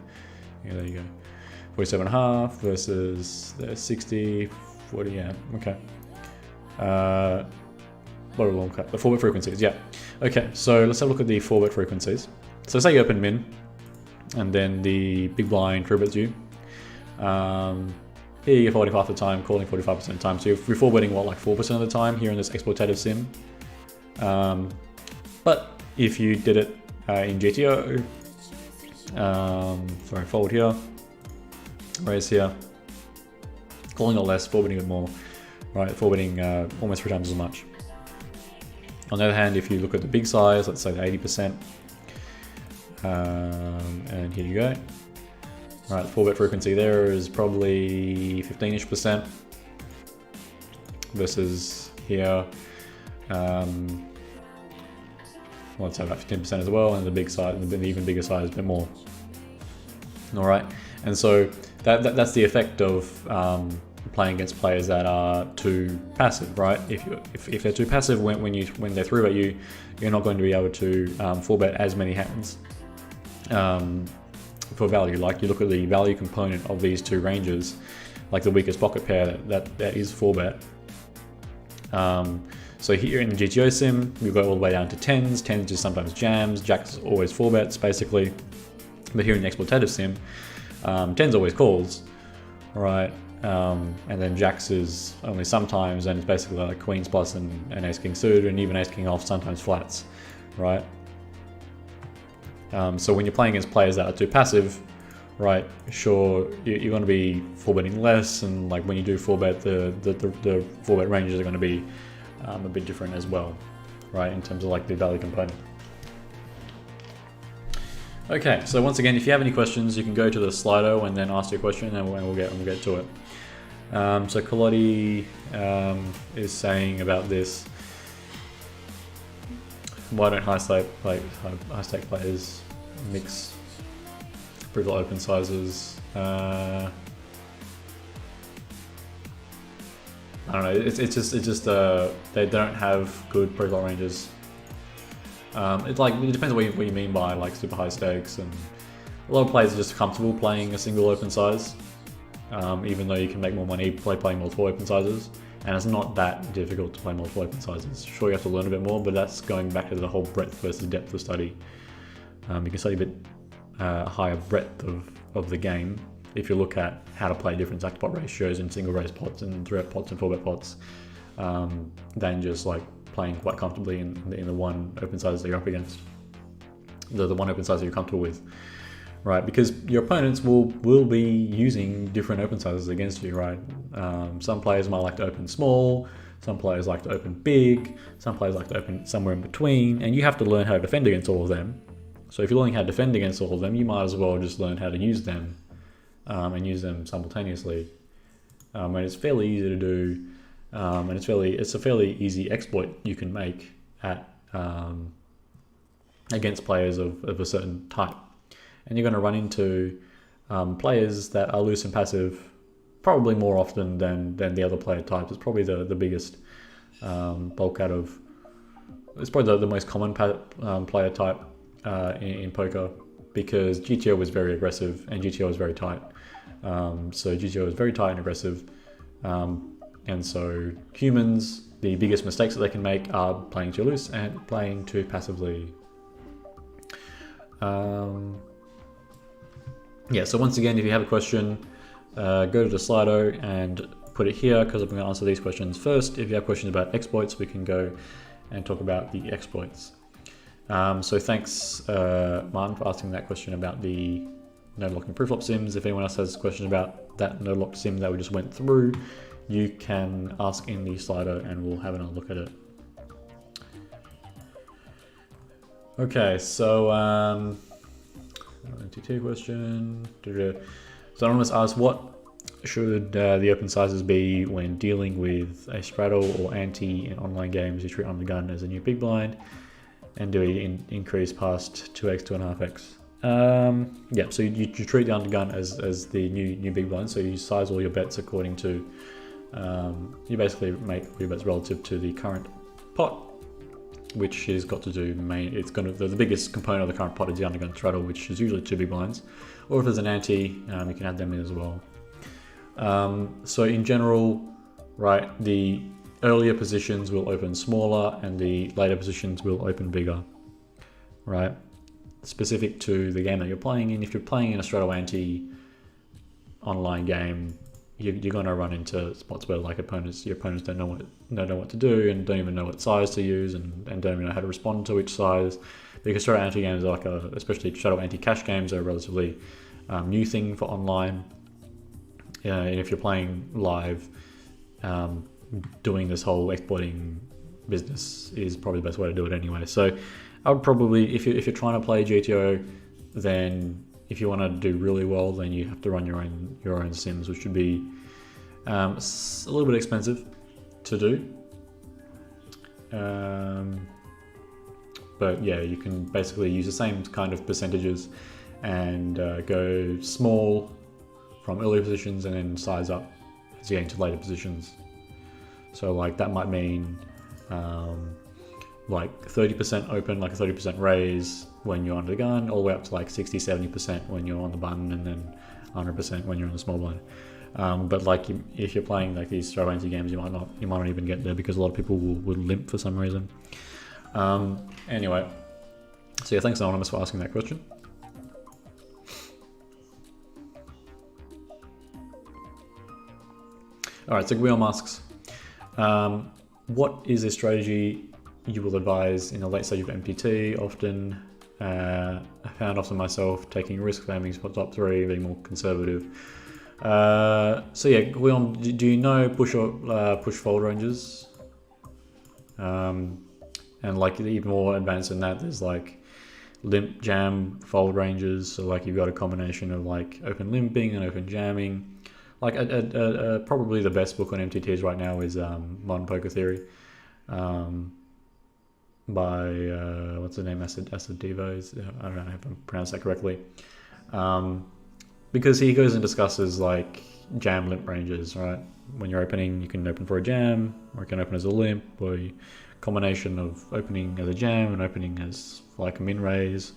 Yeah, there you go. 47.5 versus 60, 40. Yeah, okay. The 4-bit frequencies. Yeah. Okay. So let's have a look at the 4-bit frequencies. So say you open min, and then the big blind three bets you. Here you're folding half the time, calling 45% of the time. So you're 4-betting what, like 4% of the time here in this exploitative sim. But if you did it in GTO, sorry, fold here, raise here, calling a lot less, 4-betting a bit more, right? 4-betting almost 3 times as much. On the other hand, if you look at the big size, let's say 80%, and here you go. Right, the 4-bit frequency there is probably 15-ish% versus here, let's say about 15% as well, and the big side, the even bigger size, a bit more. All right, and so that's the effect of playing against players that are too passive, right? If they're too passive when they're through at you, you're not going to be able to 4-bet as many hands for value. Like you look at the value component of these two ranges, like the weakest pocket pair that is 4-bet. So here in the GTO sim, we've got all the way down to 10s. 10s just sometimes jams. Jacks always 4-bets basically. But here in the exploitative sim, 10s always calls, right? And then jacks is only sometimes, and it's basically like queens plus and ace king suited, and even ace king off, sometimes flats, right? So when you're playing against players that are too passive, right, sure, you're going to be 4-betting less, and like when you do 4-bet, the 4-bet ranges are going to be a bit different as well, right, in terms of like the value component. Okay, so once again, if you have any questions, you can go to the Slido and then ask your question, and we'll get to it. So Collotti is saying about this: why don't high stake players mix brutal open sizes? I don't know. It's just they don't have good pre-flop ranges. It depends on what you mean by like super high stakes, and a lot of players are just comfortable playing a single open size, even though you can make more money playing multiple open sizes, and it's not that difficult to play multiple open sizes. Sure, you have to learn a bit more, but that's going back to the whole breadth versus depth of study. You can study a bit higher breadth of the game if you look at how to play different stack to pot ratios in single raise pots and 3-bet pots and 4-bet pots, than just like playing quite comfortably in the one open size that you're up against, the one open size that you're comfortable with, right? Because your opponents will be using different open sizes against you, right? Some players might like to open small, some players like to open big, some players like to open somewhere in between, and you have to learn how to defend against all of them. So if you're learning how to defend against all of them, you might as well just learn how to use them, and use them simultaneously. And it's fairly easy to do. And it's a fairly easy exploit you can make at against players of a certain type, and you're going to run into players that are loose and passive probably more often than the other player types. It's probably the biggest bulk out of. It's probably the most common player type in poker, because GTO was very aggressive and GTO was very tight. So GTO is very tight and aggressive. And so humans, the biggest mistakes that they can make are playing too loose and playing too passively. Yeah, so once again, if you have a question, go to the Slido and put it here, because I'm going to answer these questions first. If you have questions about exploits, we can go and talk about the exploits. So thanks, Martin, for asking that question about the no-locking preflop sims. If anyone else has questions about that no-lock sim that we just went through, you can ask in the Slido and we'll have another look at it. Okay, so NTT question. So Anonymous asks, what should the open sizes be when dealing with a straddle or ante in online games? You treat on the gun as a new big blind, and do we increase past 2x, 2.5x? Yeah, so you treat the undergun as the new big blind. So you size all your bets according to you basically make all your bets relative to the current pot, which has got to do the biggest component of the current pot is the undergun straddle, which is usually 2 big blinds, or if there's an ante, you can add them in as well. So in general, right, the earlier positions will open smaller and the later positions will open bigger, right? Specific to the game that you're playing in. If you're playing in a straddle ante online game, you're going to run into spots where like your opponents don't know what to do and don't even know what size to use and don't even know how to respond to each size, because straddle ante games are especially straddle ante cash games are a relatively new thing for online. And if you're playing live, doing this whole exploiting business is probably the best way to do it anyway. So I would probably, if you're trying to play GTO, then if you want to do really well, then you have to run your own sims, which should be a little bit expensive to do. But yeah, you can basically use the same kind of percentages and go small from early positions and then size up as you get into later positions. So like that might mean like 30% open, like a 30% raise when you're on the gun, all the way up to like 60-70% when you're on the button, and then 100% when you're on the small blind. But like if you're playing like these straddle ante games, you might not even get there because a lot of people would limp for some reason. Anyway, so yeah, thanks Anonymous for asking that question. All right, so Guillaume asks, what is a strategy you will advise in the late stage of MTT? Often, I found myself taking risks, aiming for top 3, being more conservative. So yeah, Guillaume, do you know push fold ranges? And like even more advanced than that, there's like limp jam fold ranges. So like you've got a combination of like open limping and open jamming. Like probably the best book on MTTs right now is Modern Poker Theory, by what's the name, Acid Devo. I don't know if I pronounced that correctly, because he goes and discusses like jam limp ranges. Right, when you're opening, you can open for a jam, or you can open as a limp, or a combination of opening as a jam and opening as like a min raise.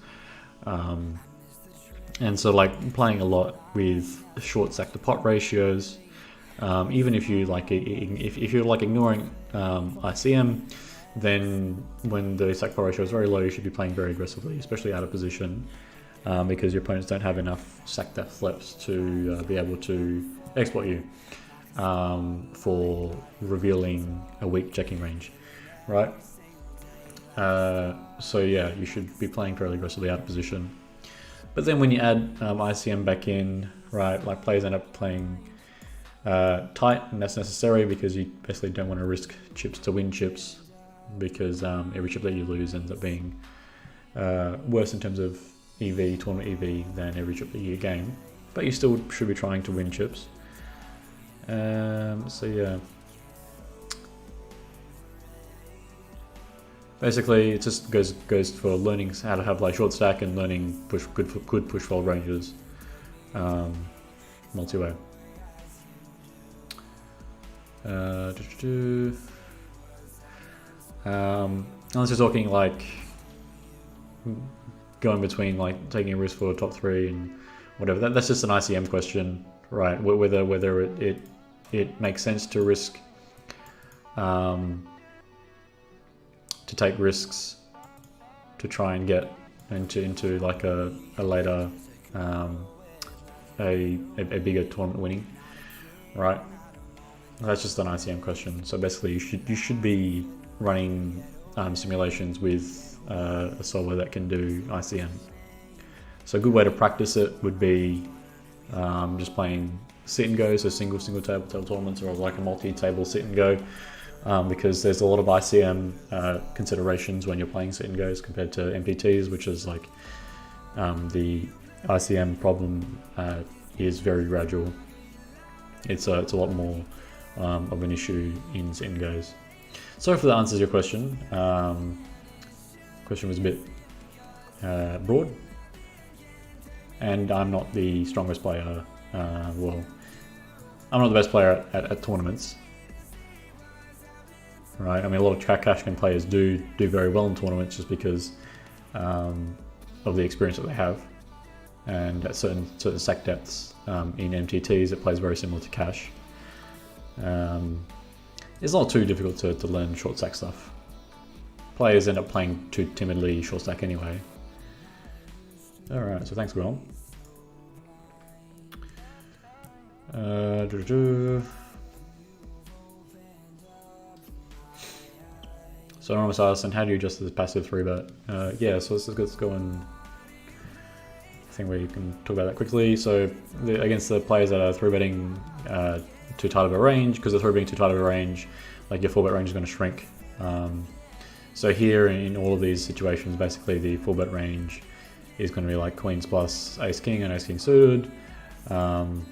And so like playing a lot with short stack to pot ratios, even if you like if you're like ignoring ICM, then when the stack to pot ratio is very low, you should be playing very aggressively, especially out of position, because your opponents don't have enough stack depth flips to be able to exploit you for revealing a weak checking range, right? So yeah, you should be playing fairly aggressively out of position. But then when you add ICM back in, right, like players end up playing tight, and that's necessary because you basically don't want to risk chips to win chips, because every chip that you lose ends up being worse in terms of EV, tournament EV, than every chip that you gain. But you still should be trying to win chips. So yeah. Basically, it just goes for learning how to have like short stack and learning good push fold ranges, multi-way. Unless you're talking like going between like taking a risk for top 3 and whatever. That's just an ICM question, right? Whether it makes sense to risk. To take risks to try and get into like a later a bigger tournament winning, right? That's just an ICM question. So basically, you should be running simulations with a solver that can do ICM. So a good way to practice it would be just playing sit and go, so single table tournaments, or like a multi-table sit and go, because there's a lot of ICM considerations when you're playing sit and goes compared to MTTs, which is like the ICM problem is very gradual. It's a lot more of an issue in sit and goes. So if that answers your question. Question was a bit broad, and I'm not the strongest player. Well, I'm not the best player at tournaments. Right, I mean, a lot of cash game players do very well in tournaments just because of the experience that they have, and at certain stack depths in MTTs, it plays very similar to cash. It's not too difficult to learn short stack stuff. Players end up playing too timidly short stack anyway. All right, so thanks, Will. So Anonymous asks, and how do you adjust this passive 3-bet? Yeah, so let's go and I think we can talk about that quickly. So against the players that are 3-betting too tight of a range, because the 3-betting too tight of a range, like your 4-bet range is going to shrink. So here in all of these situations, basically the 4-bet range is going to be like queens plus ace king and ace king suited. And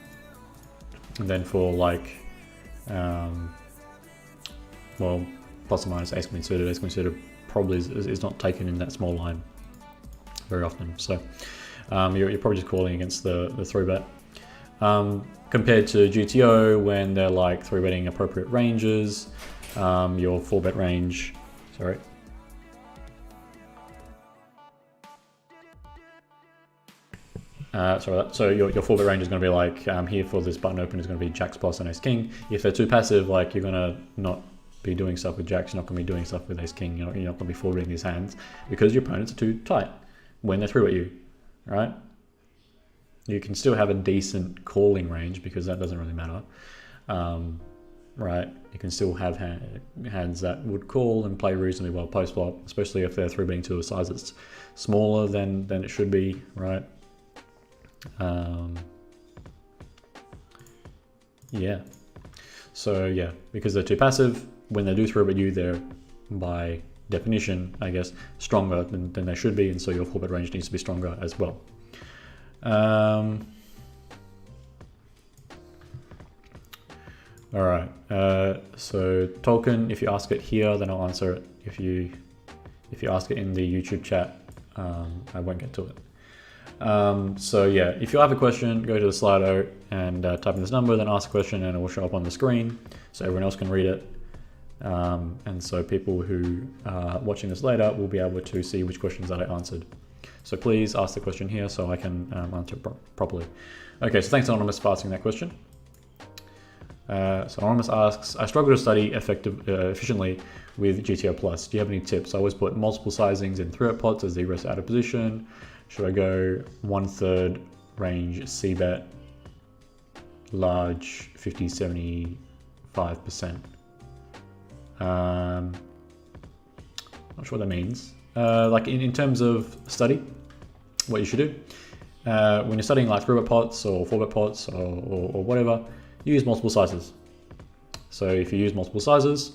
then for like, well, plus or minus ace queen suited probably is not taken in that small line very often. So you're probably just calling against the 3-bet. Compared to GTO, when they're like 3-betting appropriate ranges, your 4-bet range, sorry. So your 4-bet range is going to be like, here for this button open is going to be jacks plus and ace king. If they're too passive, like you're going to not be doing stuff with jacks, you're not going to be doing stuff with ace king, you're not going to be 4-betting these hands because your opponents are too tight when they're 3-bet you, right? You can still have a decent calling range because that doesn't really matter, right? You can still have hands that would call and play reasonably well post-flop, especially if they're 3-betting to a size that's smaller than it should be, right? Yeah. So yeah, because they're too passive, when they do 3-bet you, they're by definition, I guess, stronger than they should be, and so your 4-bet range needs to be stronger as well. All right. So Tolkien, if you ask it here, then I'll answer it. If you ask it in the YouTube chat, I won't get to it. So yeah, if you have a question, go to the Slido and type in this number, then ask a question, and it will show up on the screen so everyone else can read it. And so people who are watching this later will be able to see which questions that I answered. So please ask the question here so I can answer it properly. Okay, so thanks Anonymous for asking that question. So Anonymous asks, I struggle to study efficiently with GTO Plus. Do you have any tips? I always put multiple sizings in 3-bet pots as they rest out of position. Should I go 1/3 range C-bet, large 50, 75%? Not sure what that means. Like in terms of study, what you should do when you're studying like 3-bet pots or 4-bet pots or whatever, use multiple sizes. So if you use multiple sizes,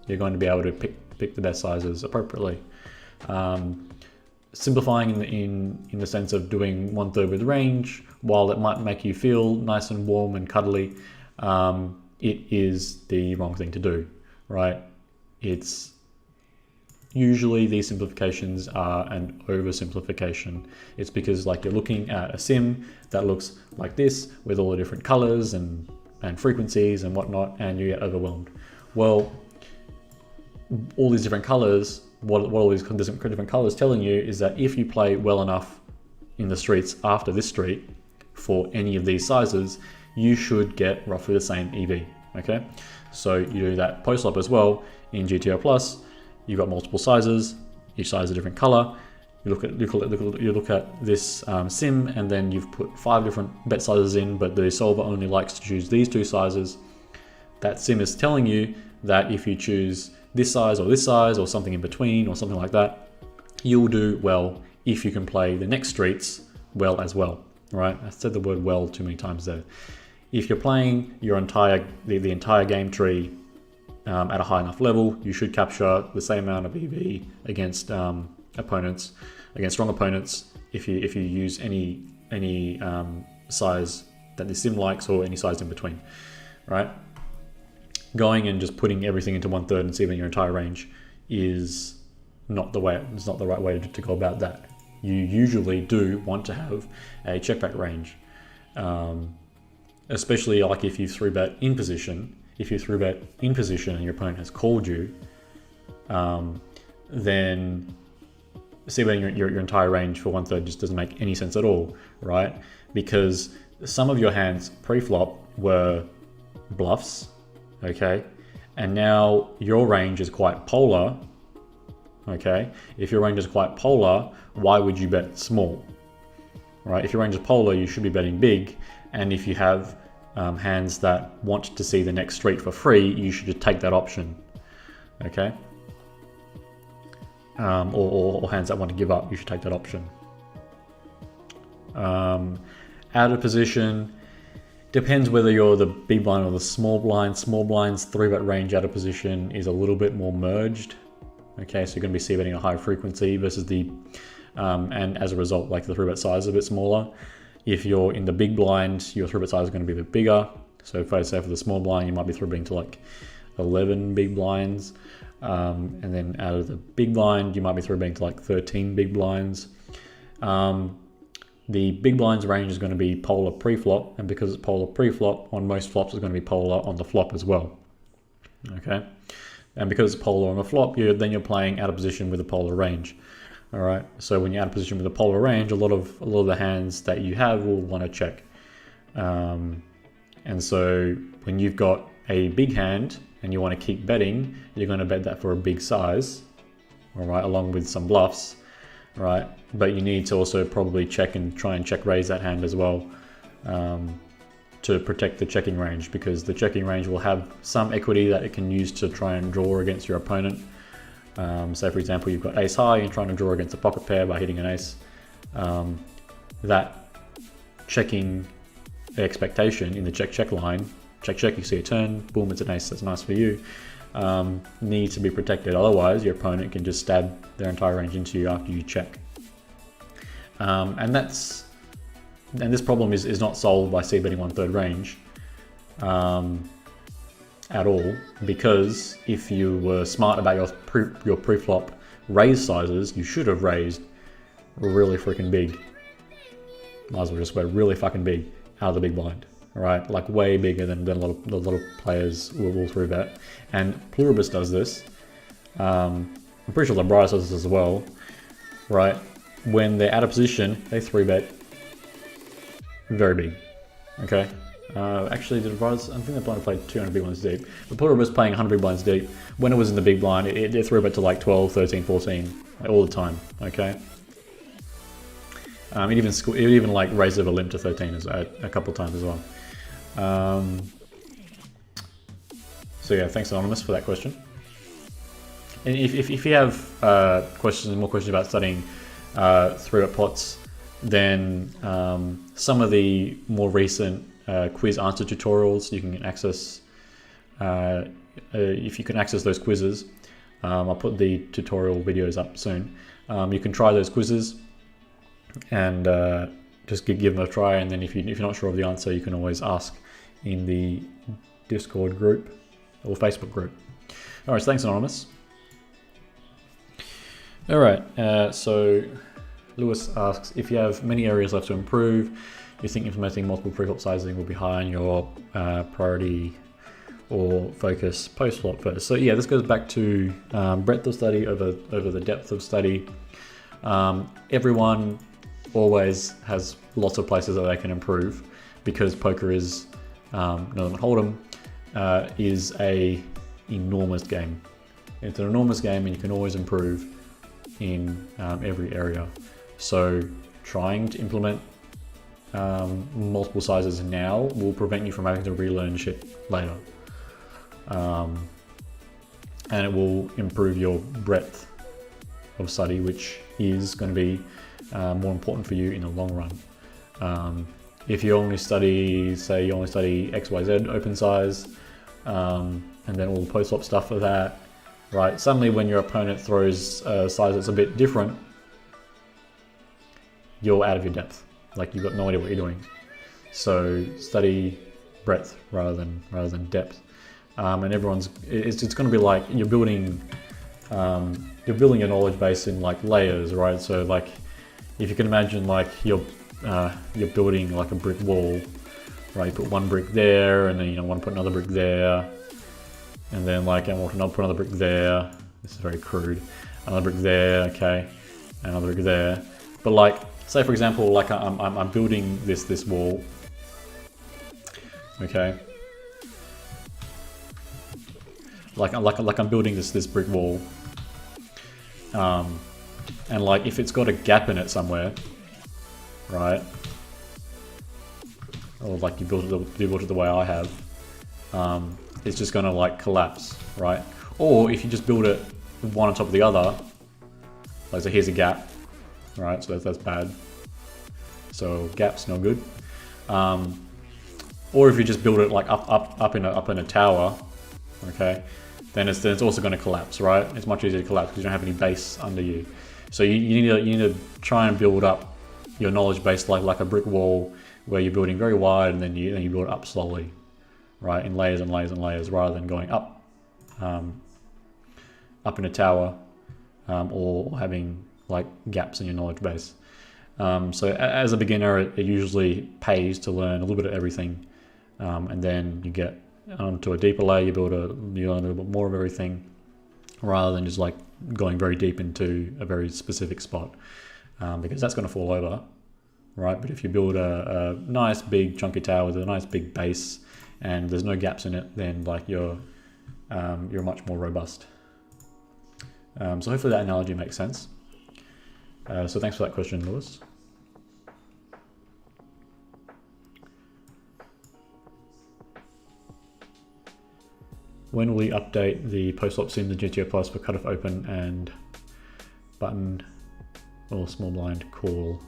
you're going to be able to pick the best sizes appropriately. Simplifying in the sense of doing 1/3 with range, while it might make you feel nice and warm and cuddly, it is the wrong thing to do, right? It's usually these simplifications are an oversimplification. It's because like you're looking at a sim that looks like this with all the different colors and frequencies and whatnot, and you get overwhelmed. Well, all these different colors, what all these different colors telling you is that if you play well enough in the streets after this street for any of these sizes, you should get roughly the same EV, okay? So you do that post-flop as well in GTO Plus. You've got multiple sizes, each size a different color. You look at this sim, and then you've put 5 different bet sizes in, but the solver only likes to choose these 2 sizes. That sim is telling you that if you choose this size or something in between or something like that, you'll do well if you can play the next streets well as well, right? I said the word well too many times there. If you're playing your the entire game tree at a high enough level, you should capture the same amount of EV against opponents, against strong opponents, if you use any size that the sim likes or any size in between, right? Going and just putting everything into 1/3 and saving your entire range is not the way. It's not the right way to go about that. You usually do want to have a check back range, especially like if you 3-bet in position. If you 3-bet in position and your opponent has called you, then c-betting your entire range for 1/3 just doesn't make any sense at all, right? Because some of your hands pre-flop were bluffs, okay? And now your range is quite polar, okay? If your range is quite polar, why would you bet small, right? If your range is polar, you should be betting big. And if you have hands that want to see the next street for free, you should just take that option, okay? Or hands that want to give up, you should take that option. Out of position, depends whether you're the big blind or the small blind. Small blind's 3-bet range out of position is a little bit more merged, okay? So you're going to be c-betting a higher frequency versus the, and as a result, like the 3-bet size is a bit smaller. If you're in the big blind, your 3-bet size is going to be a bit bigger. So if I say for the small blind, you might be 3-betting to like 11 big blinds. And then out of the big blind, you might be 3-betting to like 13 big blinds. The big blind's range is going to be polar pre-flop, and because it's polar pre-flop, on most flops it's going to be polar on the flop as well. Okay, and because it's polar on the flop, then you're playing out of position with a polar range. All right, so when you're out of position with a polar range, a lot of the hands that you have will want to check. And so when you've got a big hand and you want to keep betting, you're going to bet that for a big size, all right, along with some bluffs, right? But you need to also probably check and try and check raise that hand as well, to protect the checking range, because the checking range will have some equity that it can use to try and draw against your opponent. So for example, you've got ace high and trying to draw against a pocket pair by hitting an ace. That checking expectation in the check line, check, you see a turn, boom, it's an ace, that's nice for you, needs to be protected. Otherwise, your opponent can just stab their entire range into you after you check. And this problem is not solved by c-betting 1/3 range at all, because if you were smart about your pre-flop raise sizes, you should have raised really freaking big. Might as well just go really fucking big out of the big blind, right? Like way bigger than a lot of players will 3-bet. And Pluribus does this. I'm pretty sure Barbaros does this as well, right? When they're out of position, they 3-bet very big, okay? Actually, the Barbaros, I think the blind played 200 big blinds deep. But Pluribus playing 100 big blinds deep, when it was in the big blind, it 3-bet to like 12, 13, 14, like all the time, okay? It even like raised over limp to 13 a couple of times as well. So yeah, thanks Anonymous for that question. And if you have more questions about studying 3-bet pots, then some of the more recent quiz answer tutorials you can access. If you can access those quizzes, I'll put the tutorial videos up soon. You can try those quizzes and just give them a try, and then if you're not sure of the answer, you can always ask in the Discord group or Facebook group. All right, so thanks Anonymous. All right, so Lewis asks, if you have many areas left to improve, you think implementing multiple pre-flop sizing will be high on your priority or focus post-flop first? So yeah, this goes back to breadth of study over the depth of study. Everyone always has lots of places that they can improve, because poker is, Northern Hold'em, is a enormous game. It's an enormous game, and you can always improve in every area. So trying to implement multiple sizes now will prevent you from having to relearn shit later. And it will improve your breadth of study, which is going to be more important for you in the long run. If you only study, say you only study XYZ open size, and then all the post-flop stuff for that, right? Suddenly when your opponent throws a size that's a bit different, you're out of your depth. Like you've got no idea what you're doing. So study breadth rather than depth. And it's going to be like you're building your knowledge base in like layers, right? So like if you can imagine like you're building like a brick wall, right? You put one brick there, and then you want to put another brick there, and then like I want to put another brick there. This is very crude. Another brick there, okay, another brick there. But like, say for example, like I'm building this wall, okay. Like I'm building this brick wall, and like if it's got a gap in it somewhere, right? Or like you build it the way I have, it's just gonna like collapse, right? Or if you just build it one on top of the other, like so here's a gap, right? So that's bad. So gap's no good. Or if you just build it like up in a tower, okay, then it's also going to collapse, right? It's much easier to collapse because you don't have any base under you. So you need to try and build up your knowledge base like a brick wall, where you're building very wide and then you build it up slowly, right, in layers and layers and layers, rather than going up in a tower, or having like gaps in your knowledge base. So as a beginner, it usually pays to learn a little bit of everything, and then you get onto a deeper layer, you learn a little bit more of everything, rather than just like going very deep into a very specific spot, because that's going to fall over, right? But if you build a nice big chunky tower with a nice big base and there's no gaps in it, then like you're much more robust. So hopefully that analogy makes sense. So thanks for that question, Lewis. When will we update the post-flop sim to GTO Plus for cutoff open and button or small blind call?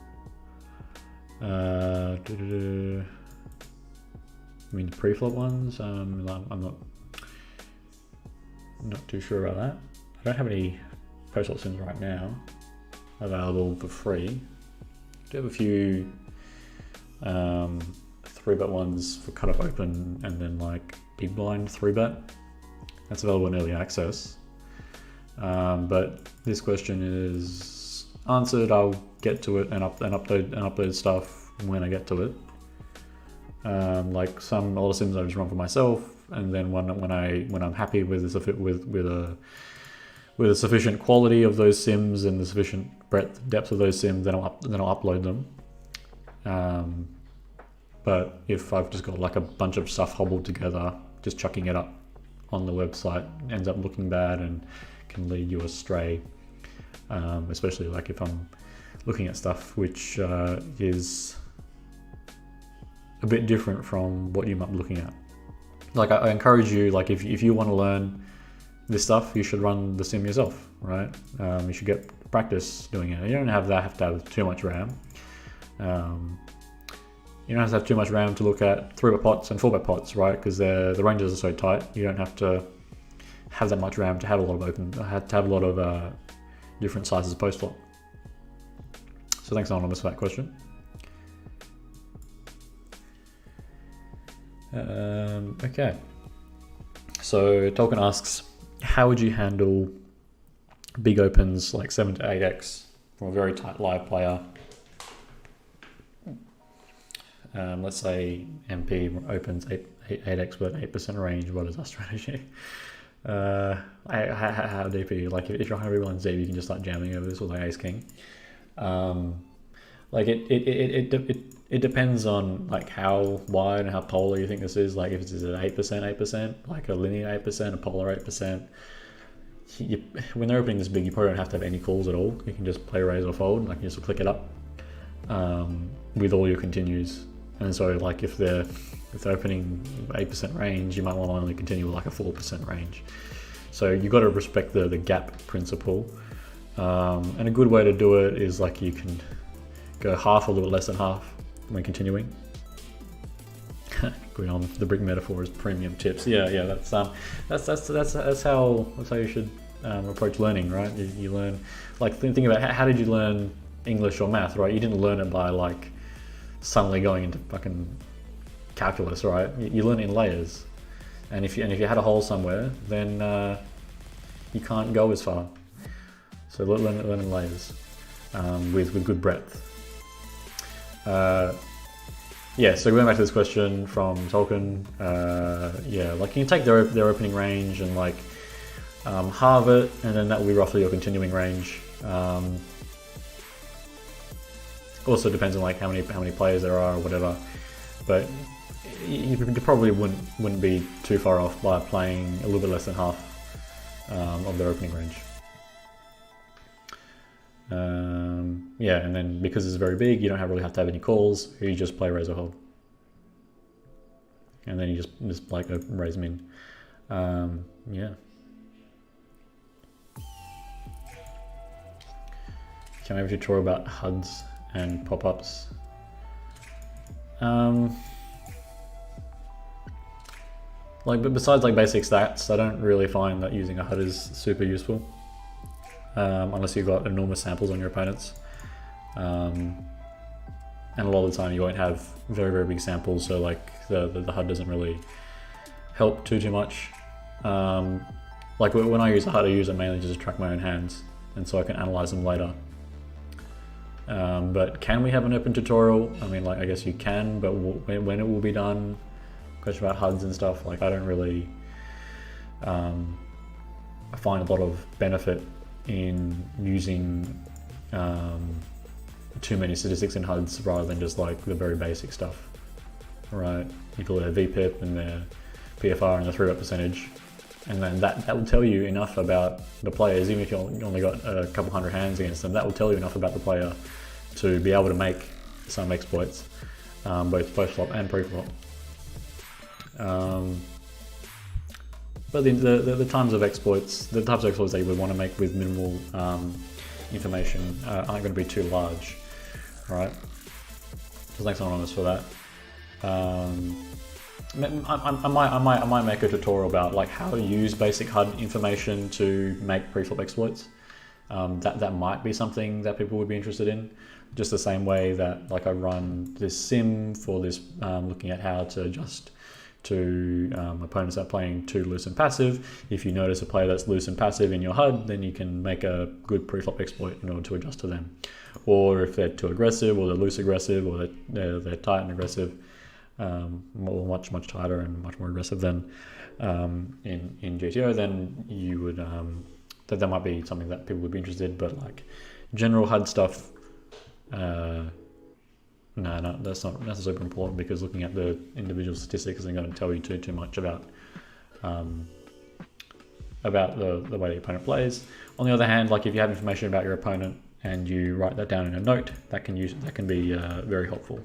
I mean the pre-flop ones. I'm not too sure about that. I don't have any post-flop sims right now available for free. I do have a few 3-bet ones for cutoff open, and then like big blind 3-bet. That's available in early access. But this question is answered. I'll get to it and upload stuff when I get to it. Like a lot of sims I just run for myself, and then when I'm happy with a sufficient quality of those sims and the sufficient depth of those sims, then I'll upload them. But if I've just got like a bunch of stuff hobbled together, just chucking it up on the website ends up looking bad and can lead you astray. Especially like if I'm looking at stuff which is a bit different from what you might be looking at. Like I encourage you, like if you want to learn this stuff, you should run the sim yourself, right? You should get practice doing it. You don't have to have too much RAM. You don't have to have too much RAM to look at 3-bet pots and 4-bet pots, right? Because the ranges are so tight. You don't have to have that much RAM to have a lot of different sizes of post flop. So thanks, Anonymous, for that question. Okay. So Tolkien asks, how would you handle big opens like 7 to 8x from a very tight live player? Let's say MP opens 8x with an 8% range. What is our strategy? How deep are you? Like if you're 100 deep, you can just start jamming over this with like ace king. Like it depends on like how wide and how polar you think this is. Like if it's at 8%, like a linear 8%, a polar 8%. When they're opening this big, you probably don't have to have any calls at all. You can just play raise or fold. Like you just click it up with all your continues. And so like if they're opening 8% range, you might want to only continue with like a 4% range. So you've got to respect the gap principle. And a good way to do it is like you can go half, a little less than half when continuing. Going on, the brick metaphor is premium tips. Yeah, that's how you should approach learning, right? You learn, like, think about how did you learn English or math, right? You didn't learn it by like suddenly going into fucking calculus, right? You learn it in layers, and if you had a hole somewhere, then you can't go as far. So learn in layers with good breadth. Yeah, so going back to this question from Tolkien, yeah, like you can take their opening range and like halve it, and then that will be roughly your continuing range. Also depends on like how many players there are or whatever, but you probably wouldn't be too far off by playing a little bit less than half of their opening range. Yeah, and then because it's very big, you don't really have to have any calls. You just play raise or hold, and then you just like a raise min. Yeah. Can I have a tutorial about HUDs and pop-ups? Like, but besides like basic stats, I don't really find that using a HUD is super useful. Unless you've got enormous samples on your opponents. And a lot of the time you won't have very big samples, so like the HUD doesn't really help too much. Like when I use a HUD, I use it mainly just to track my own hands, and so I can analyze them later. But can we have an open tutorial? I mean, like, I guess you can, but when it will be done, question about HUDs and stuff, like I don't really find a lot of benefit in using too many statistics in HUDs rather than just like the very basic stuff, right? You call their VPIP and their PFR and the 3-bet percentage, and then that will tell you enough about the players. Even if you only got a couple hundred hands against them, that will tell you enough about the player to be able to make some exploits, both postflop and preflop. But the types of exploits that you would want to make with minimal information aren't going to be too large, right? So thanks Anonymous for that. I might make a tutorial about like how to use basic HUD information to make preflop exploits. That might be something that people would be interested in. Just the same way that like I run this sim for this, looking at how to adjust to opponents that are playing too loose and passive. If you notice a player that's loose and passive in your HUD, then you can make a good preflop exploit in order to adjust to them. Or if they're too aggressive, or they're loose aggressive, or they're tight and aggressive, much tighter and much more aggressive than in GTO, then you would that might be something that people would be interested in. But like general HUD stuff, no, that's not super important, because looking at the individual statistics isn't going to tell you too much about the way the opponent plays. On the other hand, like if you have information about your opponent and you write that down in a note, that can be very helpful.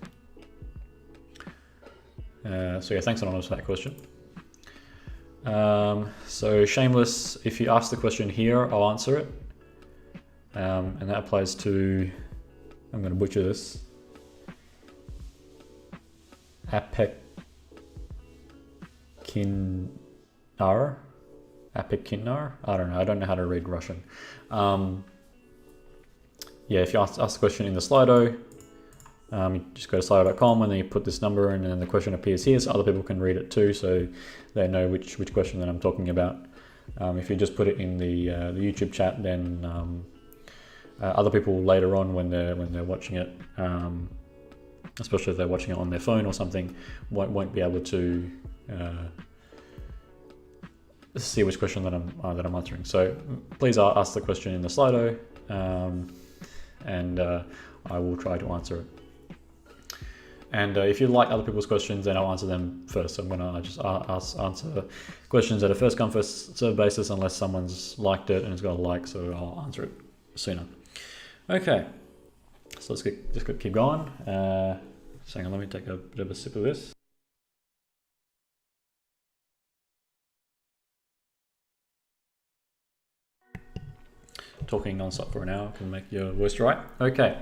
So yeah, thanks Anonymous for that question. So Shameless, if you ask the question here, I'll answer it, and that applies to, I'm going to butcher this, Apekhinar. I don't know how to read Russian. Yeah, if you ask the question in the Slido, you just go to slido.com and then you put this number and then the question appears here, so other people can read it too, so they know which question that I'm talking about. If you just put it in the YouTube chat, then other people later on when they're watching it, especially if they're watching it on their phone or something, won't be able to see which question that I'm answering. So please ask the question in the Slido, and I will try to answer it. And if you like other people's questions, then I'll answer them first. So I'm gonna just answer questions at a first come first serve basis, unless someone's liked it and it's got a like, so I'll answer it sooner. Okay, so let's keep going. So hang on, let me take a bit of a sip of this. Talking non-stop for an hour can make your voice dry. Okay.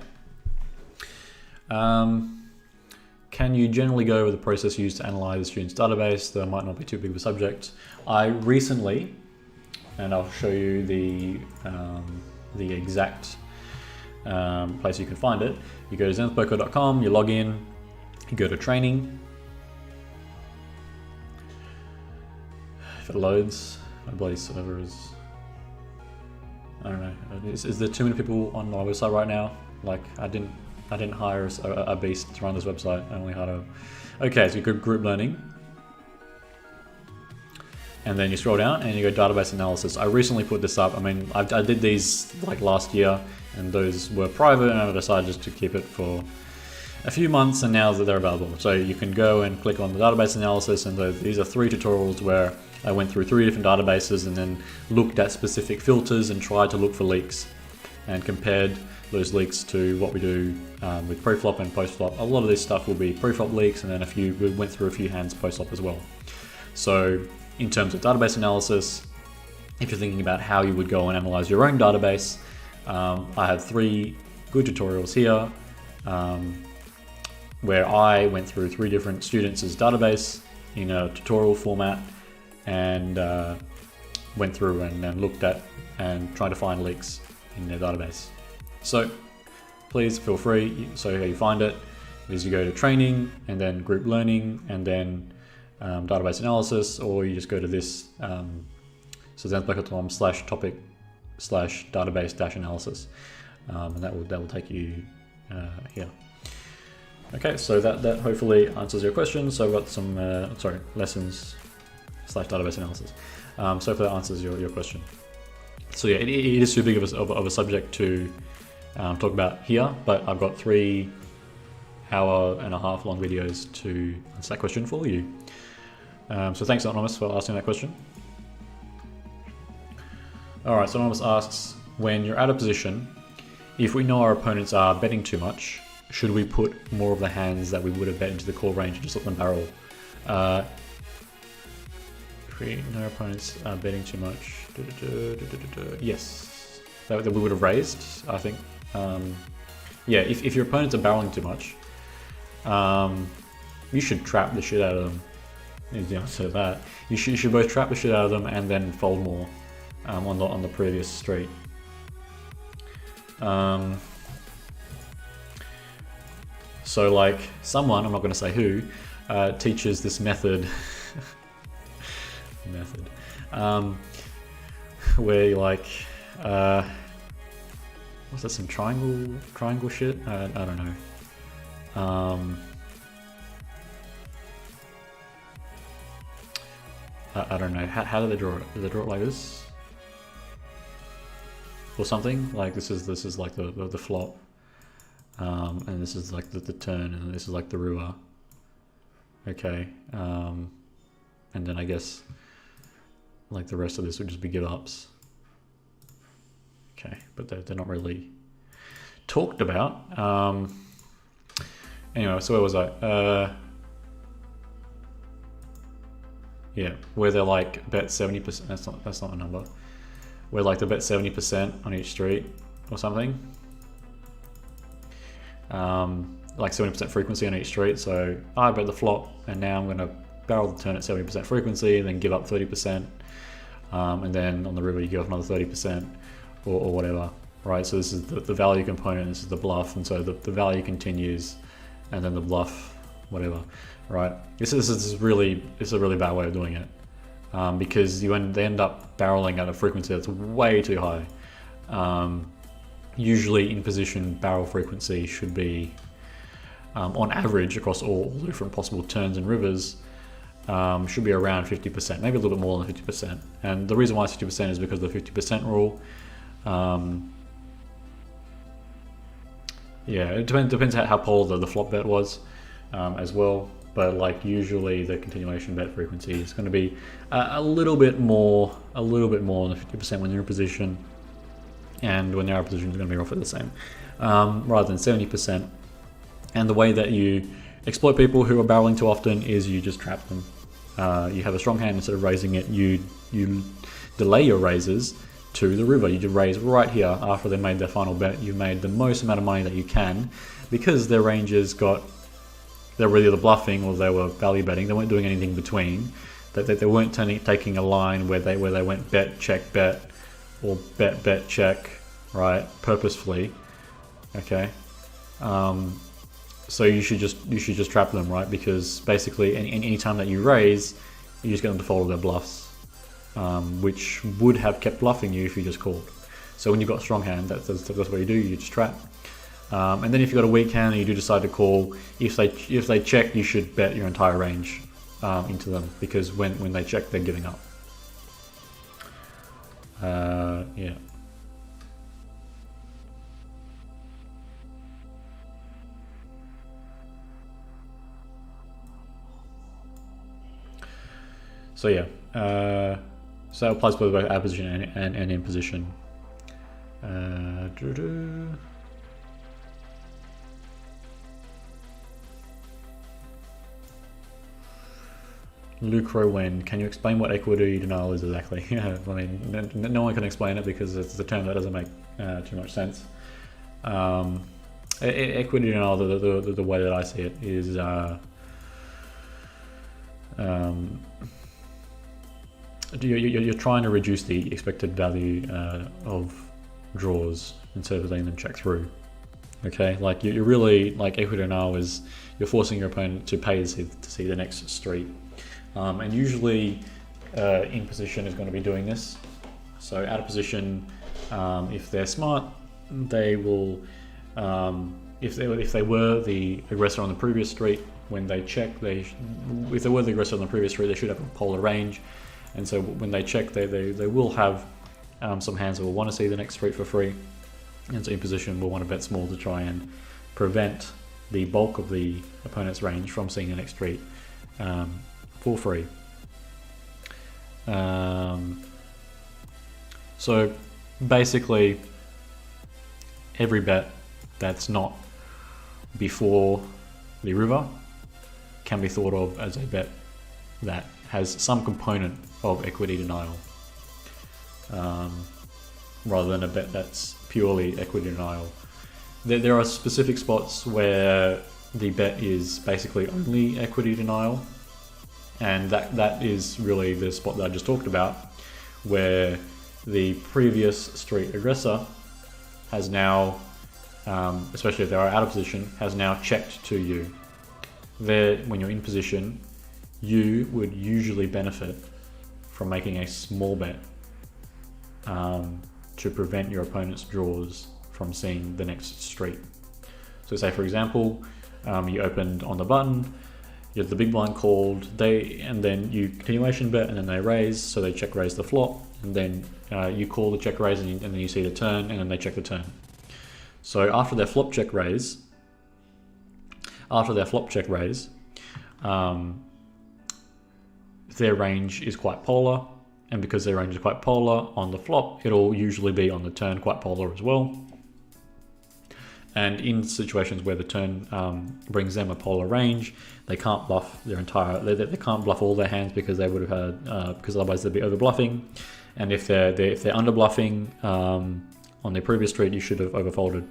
can you generally go over the process used to analyze the student's database? That might not be too big of a subject. I recently, and I'll show you the exact place you can find it. You go to zenithpoker.com, you log in, you go to training. If it loads, my bloody server is, I don't know. Is there too many people on my website right now? Like I didn't hire a beast to run this website. I only hired a. Okay, so you go group learning, and then you scroll down and you go database analysis. I recently put this up. I mean, I did these like last year, and those were private, and I decided just to keep it for a few months, and now that they're available. So you can go and click on the database analysis, and these are 3 tutorials where I went through 3 different databases and then looked at specific filters and tried to look for leaks and compared those leaks to what we do with preflop and postflop. A lot of this stuff will be preflop leaks, and then we went through a few hands postflop as well. So in terms of database analysis, if you're thinking about how you would go and analyze your own database, I have 3 good tutorials here where I went through 3 different students' database in a tutorial format and went through and looked at and tried to find leaks in their database. So please feel free. So how you find it is you go to training and then group learning and then database analysis, or you just go to this so zenithpoker.com/topic/database-analysis, and that will take you here. Okay, so that hopefully answers your question. So I've got some lessons/database analysis. So hopefully that answers your question. So yeah, it is too big of a subject to talk about here, but I've got 3.5-hour long videos to answer that question for you. So thanks Anonymous for asking that question. Alright, so Anonymous asks, when you're out of position, if we know our opponents are betting too much, should we put more of the hands that we would have bet into the call range and just let them barrel? If we know our opponents are betting too much, yes, that we would have raised, I think. Yeah, if your opponents are barreling too much, you should trap the shit out of them. Is the answer to that. You should both trap the shit out of them and then fold more on the previous street. So like someone, I'm not going to say who, teaches this method where you like what's that, some triangle shit? I don't know. I don't know. How do they draw it? Do they draw it like this? Or something? Like this is like the flop. And this is like the turn, and this is like the rua. Okay. And then I guess like the rest of this would just be give ups. Okay, but they're not really talked about. Anyway, so where was I? Yeah, where they're like bet 70%. That's not a number. Where like they bet 70% on each street or something. Like 70% frequency on each street. So I bet the flop, and now I'm going to barrel the turn at 70% frequency, and then give up 30%, and then on the river you give up another 30%, or whatever. Right. So this is the value component. This is the bluff, and so the value continues, and then the bluff, whatever. Right. This is a really bad way of doing it, because they end up barreling at a frequency that's way too high. Usually in position barrel frequency should be, on average across all different possible turns and rivers, should be around 50%, maybe a little bit more than 50%. And the reason why it's 50% is because of the 50% rule. Yeah, it depends how polar the flop bet was as well. But like usually the continuation bet frequency is going to be a little bit more than 50% when you're in position, and when they're out of position is going to be roughly the same, rather than 70%. And the way that you exploit people who are barreling too often is you just trap them. You have a strong hand, instead of raising it, you delay your raises to the river. You just raise right here after they made their final bet. You've made the most amount of money that you can, because their ranges got they were either bluffing or they were value betting. They weren't doing anything between. They weren't taking a line where they went bet, check, bet, or bet, bet, check, right, purposefully. Okay. So you should just trap them, right? Because basically any time that you raise, you just get them to fold their bluffs, which would have kept bluffing you if you just called. So when you've got a strong hand, that's what you do. You just trap. And then if you've got a weak hand and you do decide to call, if they check, you should bet your entire range into them, because when they check, they're giving up. Yeah. So yeah, so that applies both out of position and in position. Luke Rowen, can you explain what equity denial is exactly? I mean, no one can explain it because it's a term that doesn't make too much sense. Equity denial, the way that I see it, is you're trying to reduce the expected value of draws instead of letting them check through. Okay, like you're really, like, equity denial is you're forcing your opponent to pay to see the next street. And usually in position is going to be doing this. So out of position, if they're smart, they will, if they were the aggressor on the previous street, when they check, if they were the aggressor on the previous street, they should have a polar range. And so when they check, they will have some hands that will want to see the next street for free. And so in position, we'll want to bet small to try and prevent the bulk of the opponent's range from seeing the next street for free. So basically, every bet that's not before the river can be thought of as a bet that has some component of equity denial, rather than a bet that's purely equity denial. There are specific spots where the bet is basically only equity denial, and that is really the spot that I just talked about, where the previous street aggressor has now, especially if they are out of position, has now checked to you. There, when you're in position, you would usually benefit from making a small bet to prevent your opponent's draws from seeing the next street. So say, for example, you opened on the button, you have the big blind called, and then you continuation bet, and then they raise, so they check raise the flop, and then you call the check raise, and then you see the turn, and then they check the turn. So after their flop check raise, their range is quite polar, and because their range is quite polar on the flop, it'll usually be on the turn quite polar as well. And in situations where the turn brings them a polar range, they can't bluff their entire. They can't bluff all their hands because they would have had because otherwise they'd be over bluffing. And if they're under bluffing on their previous street, you should have overfolded.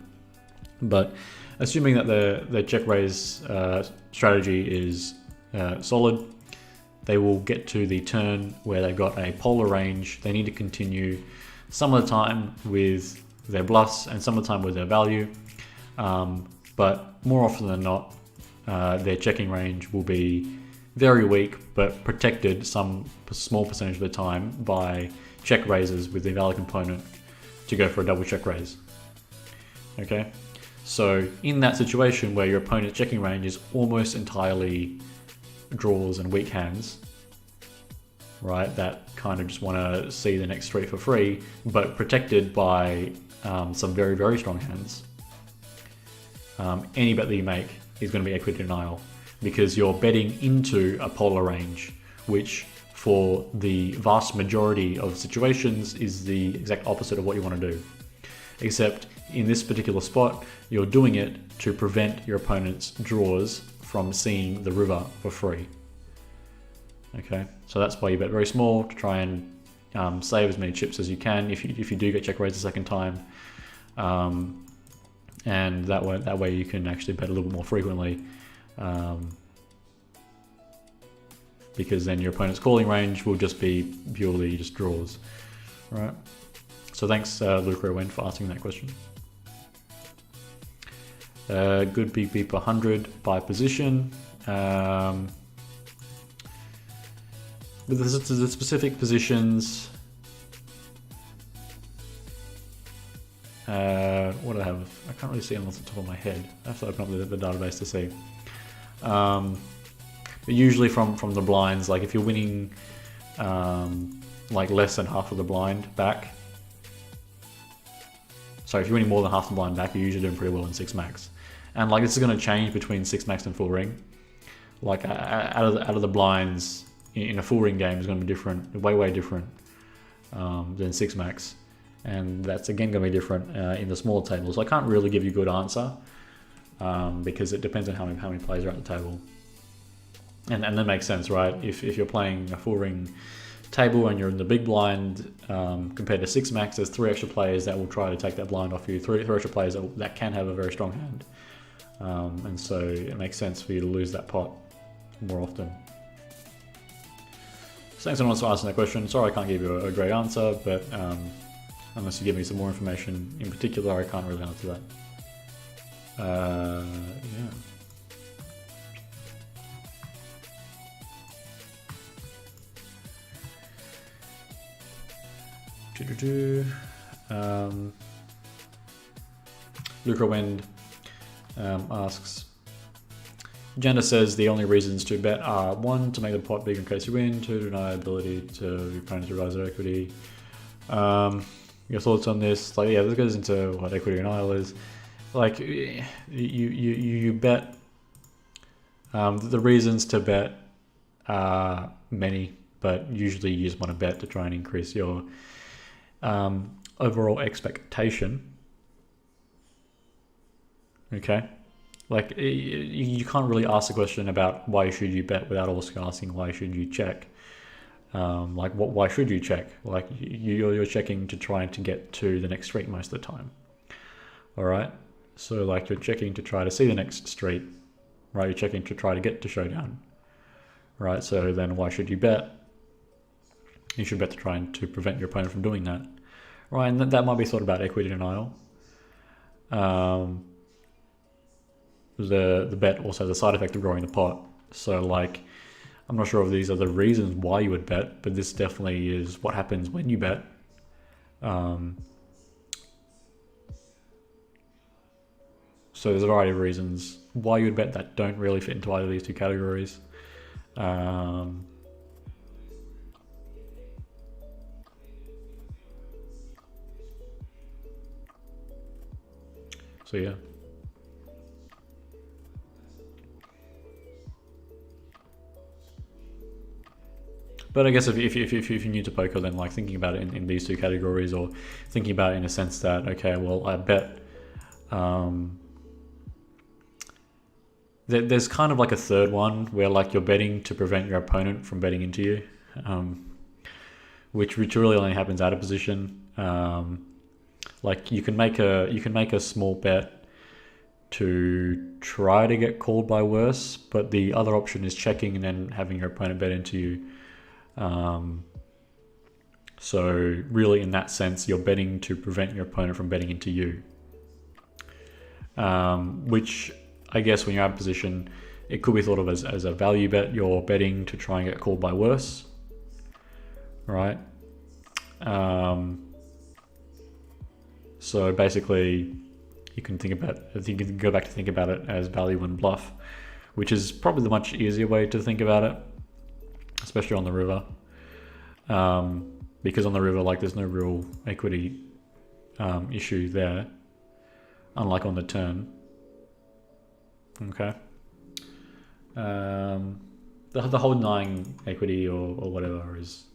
But assuming that the check raise strategy is solid, they will get to the turn where they've got a polar range. They need to continue some of the time with their bluffs and some of the time with their value. But more often than not, their checking range will be very weak, but protected some small percentage of the time by check raises with the value component to go for a double check raise. Okay, so in that situation where your opponent's checking range is almost entirely draws and weak hands, right, that kind of just want to see the next street for free, but protected by some very, very strong hands, any bet that you make is going to be equity denial, because you're betting into a polar range, which for the vast majority of situations is the exact opposite of what you want to do. Except in this particular spot, you're doing it to prevent your opponent's draws from seeing the river for free. Okay, so that's why you bet very small, to try and save as many chips as you can if you do get check raised a second time. And that way you can actually bet a little bit more frequently Because then your opponent's calling range will just be purely just draws, right? So thanks, Luca Owen, for asking that question. Good big beep 100 by position. With the specific positions, what do I have? I can't really see them off the top of my head. I have to open up the database to see. But usually from the blinds, like if you're winning like less than half of the blind back, sorry, if you're winning more than half the blind back, you're usually doing pretty well in 6 max. And like this is going to change between 6 max and full ring. Like out of the blinds in a full ring game is going to be different, way different than 6 max, and that's again going to be different in the smaller tables. So I can't really give you a good answer because it depends on how many players are at the table. And that makes sense, right? If you're playing a full ring table and you're in the big blind, compared to 6 max, there's 3 extra players that will try to take that blind off you. 3 extra players that can have a very strong hand, and so it makes sense for you to lose that pot more often. So thanks anyone for asking that question. Sorry I can't give you a great answer, but unless you give me some more information in particular, I can't really answer that. Yeah. Luca Wind asks, Janda says the only reasons to bet are 1, to make the pot big in case you win, 2, to deny ability to your opponent to rise their equity. Your thoughts on this? Like, yeah, this goes into what equity denial is. Like, you bet. The reasons to bet are many, but usually you just want to bet to try and increase your overall expectation. Okay, like you can't really ask a question about why should you bet without also asking why should you check. Like why should you check? Like you're checking to try to get to the next street most of the time. All right, so like you're checking to try to see the next street, right? You're checking to try to get to showdown, right? So then why should you bet? You should bet to try and to prevent your opponent from doing that, right? And that might be thought about equity denial. The bet also has a side effect of growing the pot. So like, I'm not sure if these are the reasons why you would bet, but this definitely is what happens when you bet. So there's a variety of reasons why you would bet that don't really fit into either of these two categories. So yeah. But I guess if you're new to poker, then like thinking about it in these two categories, or thinking about it in a sense that, okay, well, I bet there's kind of like a third one where like you're betting to prevent your opponent from betting into you, which really only happens out of position. Like you can make a small bet to try to get called by worse, but the other option is checking and then having your opponent bet into you. So really in that sense, you're betting to prevent your opponent from betting into you. Which I guess when you're out of position, it could be thought of as a value bet. You're betting to try and get called by worse, right? So basically you can go back to think about it as value and bluff, which is probably the much easier way to think about it, especially on the river, because on the river, like there's no real equity issue there, unlike on the turn. Okay, the whole denying equity or whatever is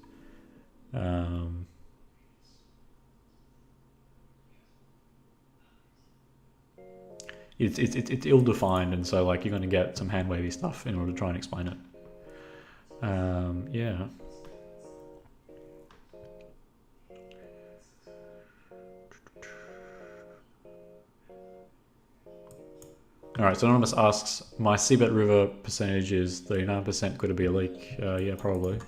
it's ill-defined, and so like you're going to get some hand wavy stuff in order to try and explain it. Yeah. All right, so Anonymous asks, my c-bet river percentage is 39%. Could it be a leak? Yeah, probably.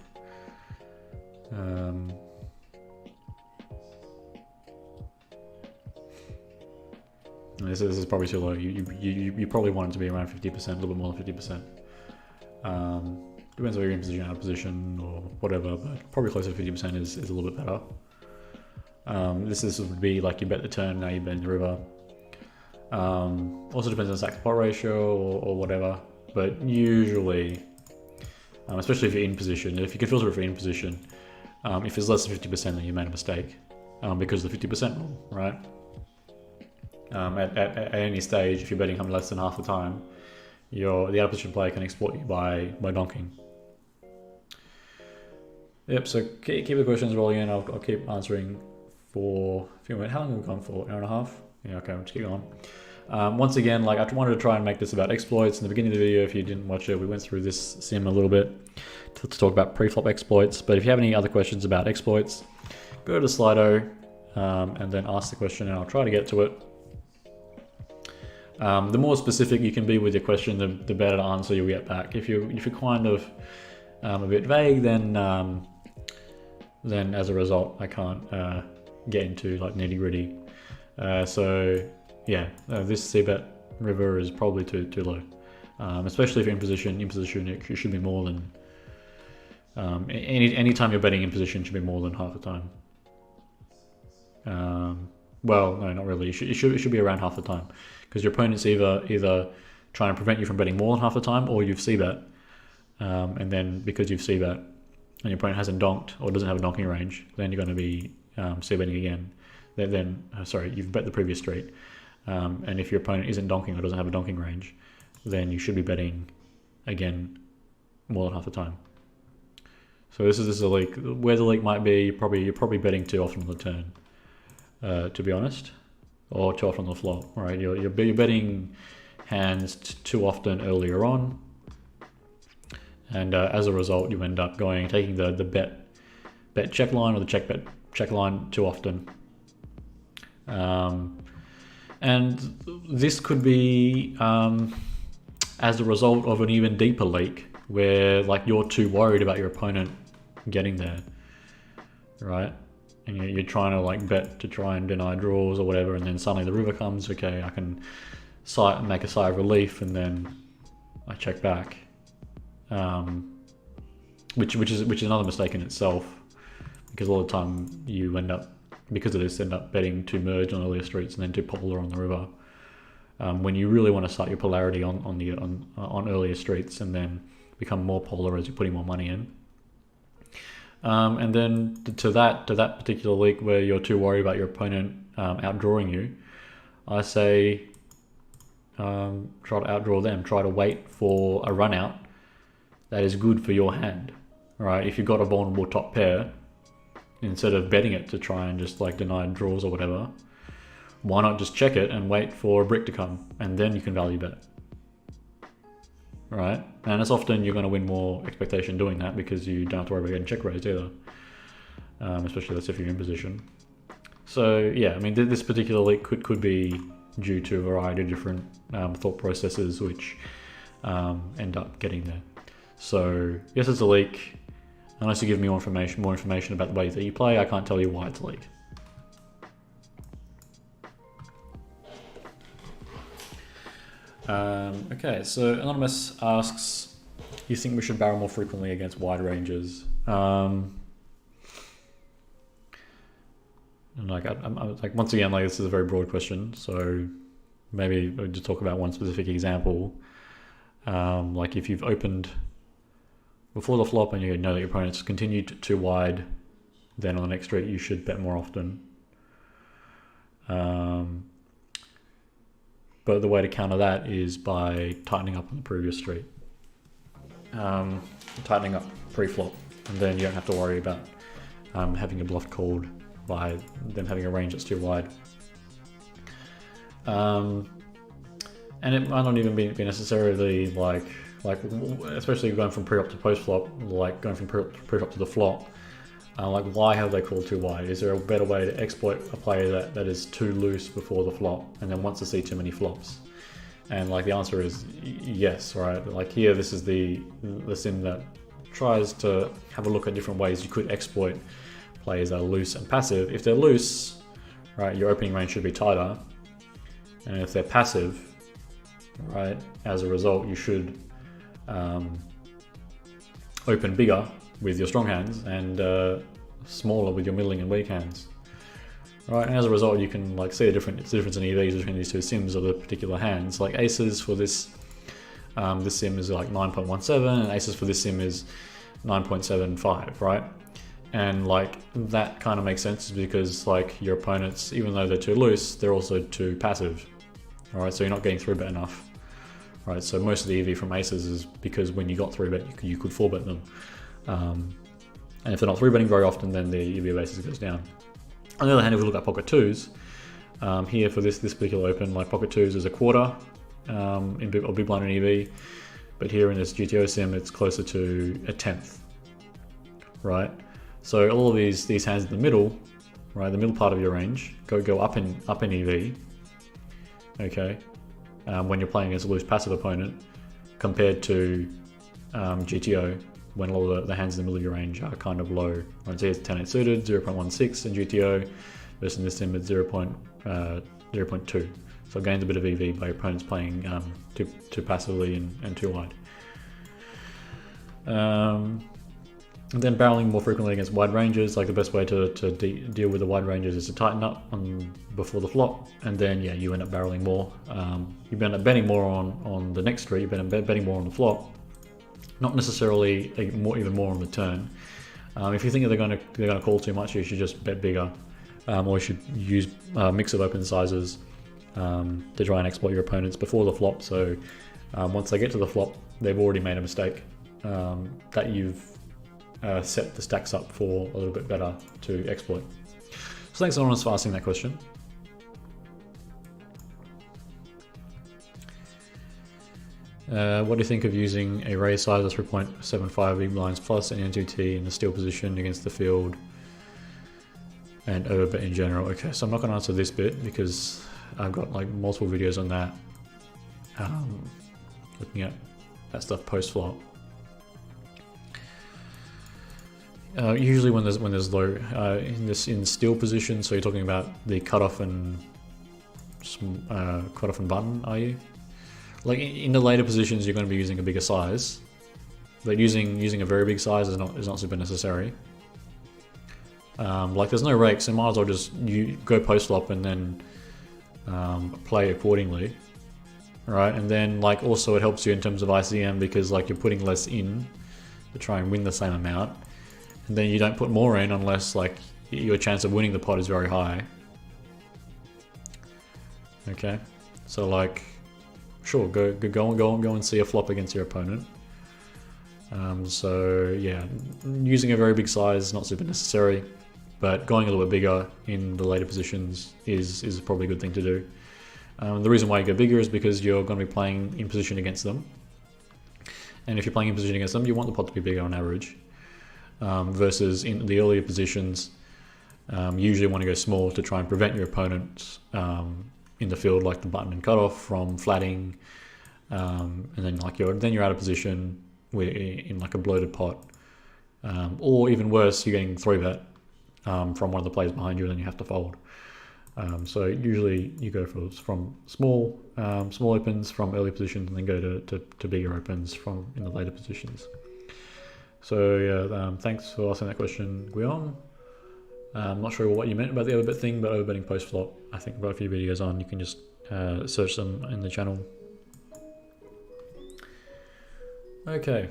This is probably too low. You probably want it to be around 50%, a little bit more than 50%. Depends whether you're in position, out of position, or whatever, but probably closer to 50% is a little bit better. This would be like you bet the turn, now you bet the river. Also depends on the stack to pot ratio or whatever, but usually, especially if you're in position, if you can filter it for in position, if it's less than 50%, then you made a mistake because of the 50% rule, right? At any stage, if you're betting less than half the time, the out of position player can exploit you by donking. Yep, so keep the questions rolling in. I'll keep answering for a few minutes. How long have we gone for? An hour and a half? Yeah, okay, we'll just keep going. Once again, like I wanted to try and make this about exploits. In the beginning of the video, if you didn't watch it, we went through this sim a little bit to talk about pre-flop exploits. But if you have any other questions about exploits, go to Slido and then ask the question, and I'll try to get to it. The more specific you can be with your question, the better answer you'll get back. If you're kind of a bit vague, then as a result, I can't get into like nitty gritty. So yeah, this c-bet river is probably too low, especially if you're in position. In position, it should be more than any time you're betting in position should be more than half the time. Well, no, not really. It should be around half the time, because your opponent's either trying to prevent you from betting more than half the time, or you've c-bet, and then because you've c-bet and your opponent hasn't donked or doesn't have a donking range, then you're going to be c-betting again. Sorry, you've bet the previous street, and if your opponent isn't donking or doesn't have a donking range, then you should be betting again more than half the time. So this is a leak. Where the leak might be, you're probably betting too often on the turn, to be honest, or too often on the flop. Right, you're betting hands too often earlier on, and as a result, you end up taking the bet check line or the check line too often. And this could be as a result of an even deeper leak, where like you're too worried about your opponent getting there, right? And you're trying to like bet to try and deny draws or whatever, and then suddenly the river comes. Okay, I can make a sigh of relief, and then I check back, which is another mistake in itself, because a lot of the time you end up betting to merge on earlier streets and then to polar on the river, when you really want to start your polarity on earlier streets and then become more polar as you're putting more money in. And then to that particular leak where you're too worried about your opponent outdrawing you, I say try to outdraw them. Try to wait for a run out that is good for your hand. Right? If you've got a vulnerable top pair, instead of betting it to try and just like deny draws or whatever, why not just check it and wait for a brick to come, and then you can value bet. Right? And it's often you're going to win more expectation doing that, because you don't have to worry about getting check raised either, especially if you're in position. So yeah, I mean, this particular leak could be due to a variety of different thought processes which end up getting there. So yes, it's a leak. Unless you give me more information about the way that you play, I can't tell you why it's a leak. Okay, so Anonymous asks, you think we should barrel more frequently against wide ranges? And like once again, like this is a very broad question, so maybe we'll just talk about one specific example. Like if you've opened before the flop and you know that your opponent's continued too wide, then on the next street you should bet more often. But the way to counter that is by tightening up on the previous street. Tightening up pre-flop, and then you don't have to worry about having your bluff called by them having a range that's too wide. And it might not even be necessarily like especially going from pre-flop to post-flop, like going from pre-flop to the flop. Like, why have they called too wide? Is there a better way to exploit a player that is too loose before the flop and then wants to see too many flops? And like the answer is yes, right? Like here, this is the sim that tries to have a look at different ways you could exploit players that are loose and passive. If they're loose, right, your opening range should be tighter, and if they're passive, right, as a result, you should open bigger with your strong hands and smaller with your middling and weak hands. Right, and as a result, you can like see the difference in EVs between these two sims of the particular hands. Like aces for this this sim is like 9.17, and aces for this sim is 9.75, right? And like that kind of makes sense because like your opponents, even though they're too loose, they're also too passive. All right, so you're not getting 3-bet enough. Right, so most of the EV from aces is because when you got 3-bet, you could 4-bet them. And if they're not 3-betting very often, then the EV of aces goes down. On the other hand, if we look at pocket twos, here for this particular open, like pocket twos is a quarter in big blind and EV, but here in this GTO sim, it's closer to a 10th, right? So all of these hands in the middle, right, the middle part of your range, go up in EV, okay, when you're playing against a loose passive opponent, compared to GTO, when all the hands in the middle of your range are kind of low. Right, so here's 10-8 suited, 0.16 in GTO, versus this sim at 0.2. So it gains a bit of EV by opponents playing too passively and too wide. And then barreling more frequently against wide ranges, like the best way to deal with the wide ranges is to tighten up before the flop, and then yeah, you end up barreling more. You end up betting more on the next street, you end up betting more on the flop. Not necessarily even more on the turn. If you think they're going to call too much, you should just bet bigger, or you should use a mix of open sizes to try and exploit your opponents before the flop. So once they get to the flop, they've already made a mistake that you've set the stacks up for a little bit better to exploit. So thanks Anonymous for asking that question. What do you think of using a raise size of 3.75 big blinds plus an N2T in the steal position against the field and overbet in general? Okay, so I'm not going to answer this bit because I've got like multiple videos on that, looking at that stuff post flop. Usually when there's low in steal position, so you're talking about the cutoff and button, are you? Like in the later positions, you're going to be using a bigger size, but using a very big size is not super necessary. Like there's no rake, so might as well just go post flop and then play accordingly, right? And then like also it helps you in terms of ICM because like you're putting less in to try and win the same amount, and then you don't put more in unless like your chance of winning the pot is very high. Okay, so like. Sure, go and see a flop against your opponent. So yeah, using a very big size is not super necessary, but going a little bit bigger in the later positions is probably a good thing to do. The reason why you go bigger is because you're going to be playing in position against them, and if you're playing in position against them, you want the pot to be bigger on average. Versus in the earlier positions, you usually want to go small to try and prevent your opponents in the field, like the button and cutoff, from flatting, and then like you're out of position in like a bloated pot, or even worse, you're getting 3-bet from one of the players behind you, and then you have to fold. So usually you go from small opens from early positions, and then go to bigger opens from in the later positions. So yeah, thanks for asking that question, Guillaume. I'm not sure what you meant about the overbet thing, but overbetting post flop, I think I've got a few videos on. You can just search them in the channel. Okay.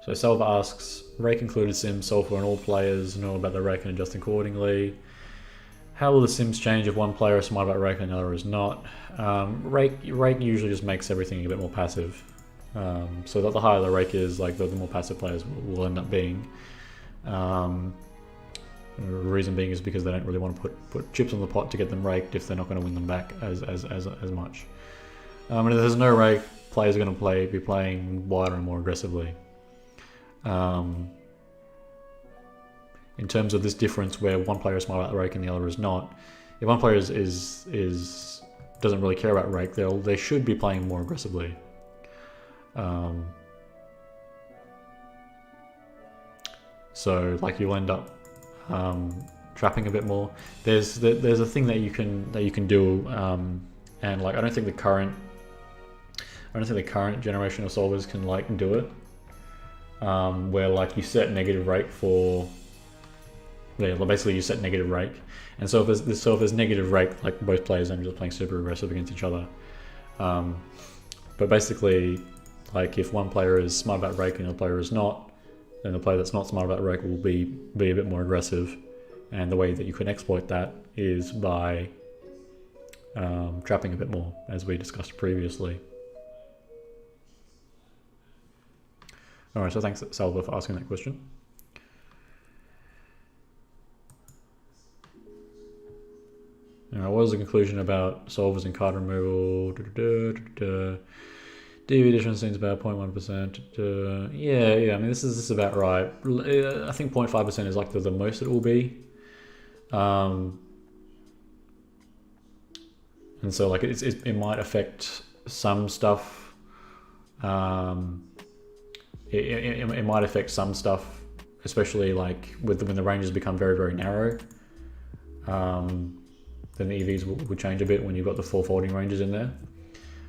So Salva asks, rake included sims solve for all players, know about the rake and adjust accordingly. How will the sims change if one player is smart about rake and another is not? Rake usually just makes everything a bit more passive. So that the higher the rake is, like the more passive players will end up being. The reason being is because they don't really want to put chips on the pot to get them raked if they're not going to win them back as much. And if there's no rake, players are going to be playing wider and more aggressively. in terms of this difference where one player is smart about the rake and the other is not. If one player doesn't really care about rake, they should be playing more aggressively. So like you'll end up trapping a bit more. There's a thing that you can do, and like I don't think the current generation of solvers can like do it, where like you set negative rake for. Yeah, basically you set negative rake, and so if there's negative rake, like both players end up playing super aggressive against each other. But basically, like if one player is smart about rake and the other player is not, then the player that's not smart about rake will be a bit more aggressive. And the way that you can exploit that is by trapping a bit more, as we discussed previously. All right, so thanks Salva for asking that question. Alright, what was the conclusion about solvers and card removal? DV addition seems about 0.1%. Yeah, I mean this is about right. I think 0.5% is like the most it will be. And so like it might affect some stuff. It might affect some stuff, especially like when the ranges become very, very narrow. Then the EVs will change a bit when you've got the 4 folding ranges in there.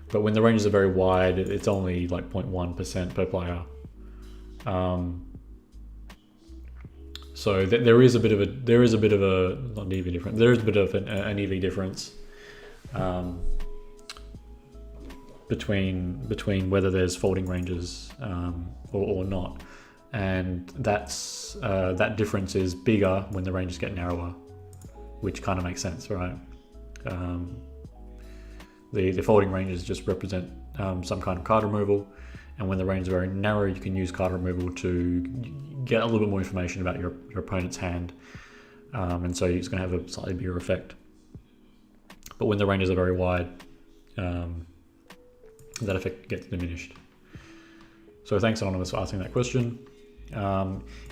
But when the ranges are very wide, it's only like 0.1% per player. So there is a bit of a not EV difference. There is a bit of an EV difference between whether there's folding ranges or not, and that difference is bigger when the ranges get narrower. Which kind of makes sense, right? The folding ranges just represent some kind of card removal, and when the range is very narrow, you can use card removal to get a little bit more information about your opponent's hand, and so it's going to have a slightly bigger effect. But when the ranges are very wide, that effect gets diminished. So thanks Anonymous for asking that question.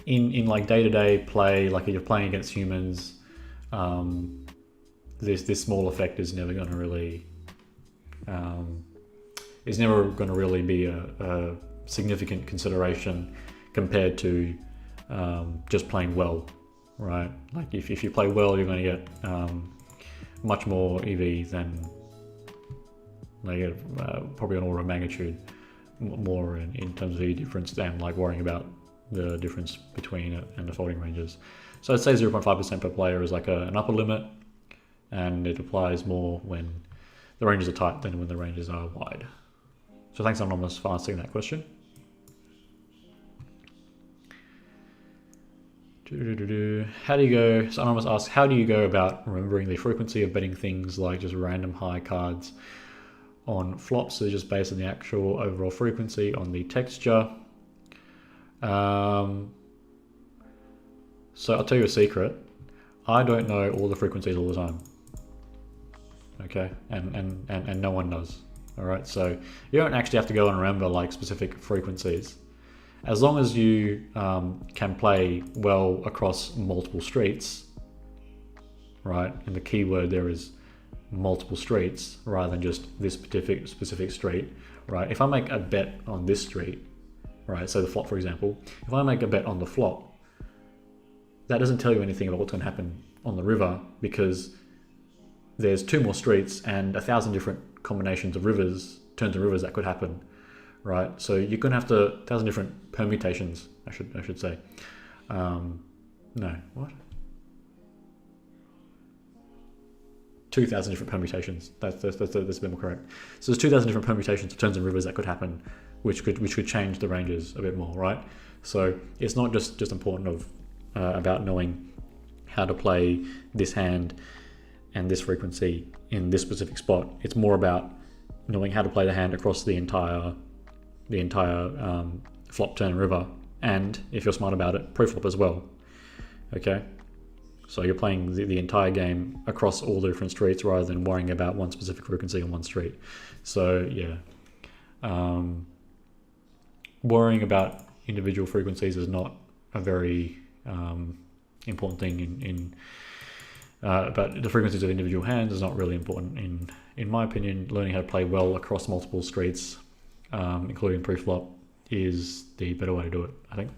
In like day-to-day play, like if you're playing against humans, this small effect is never going to really be a significant consideration compared to just playing well, right? Like if you play well, you're going to get much more EV than like probably an order of magnitude more in terms of EV difference than like worrying about the difference between it and the folding ranges. So I'd say 0.5% per player is like an upper limit, and it applies more when the ranges are tight than when the ranges are wide. So thanks Anonymous for answering that question. How do you go? So Anonymous asks, how do you go about remembering the frequency of betting things like just random high cards on flops? So just based on the actual overall frequency on the texture. So I'll tell you a secret. I don't know all the frequencies all the time. Okay, and no one does. All right, so you don't actually have to go and remember like specific frequencies. As long as you can play well across multiple streets, right? And the key word there is multiple streets rather than just this specific street, right? If I make a bet on this street, right? So the flop, for example, if I make a bet on the flop, that doesn't tell you anything about what's going to happen on the river because there's 2 more streets and 1,000 different combinations of turns of rivers that could happen, right? So you're going to have 1,000 different permutations, I should say. No, what? 2,000 different permutations. That's a bit more correct. So there's 2,000 different permutations of turns and rivers that could happen, which could change the ranges a bit more, right? So it's not just important about knowing how to play this hand and this frequency in this specific spot. It's more about knowing how to play the hand across the entire flop, turn, river, and if you're smart about it, preflop as well. Okay, so you're playing the entire game across all the different streets rather than worrying about one specific frequency on one street. So yeah, worrying about individual frequencies is not a very important thing but the frequencies of individual hands is not really important in my opinion. Learning how to play well across multiple streets, including pre-flop, is the better way to do it, I think.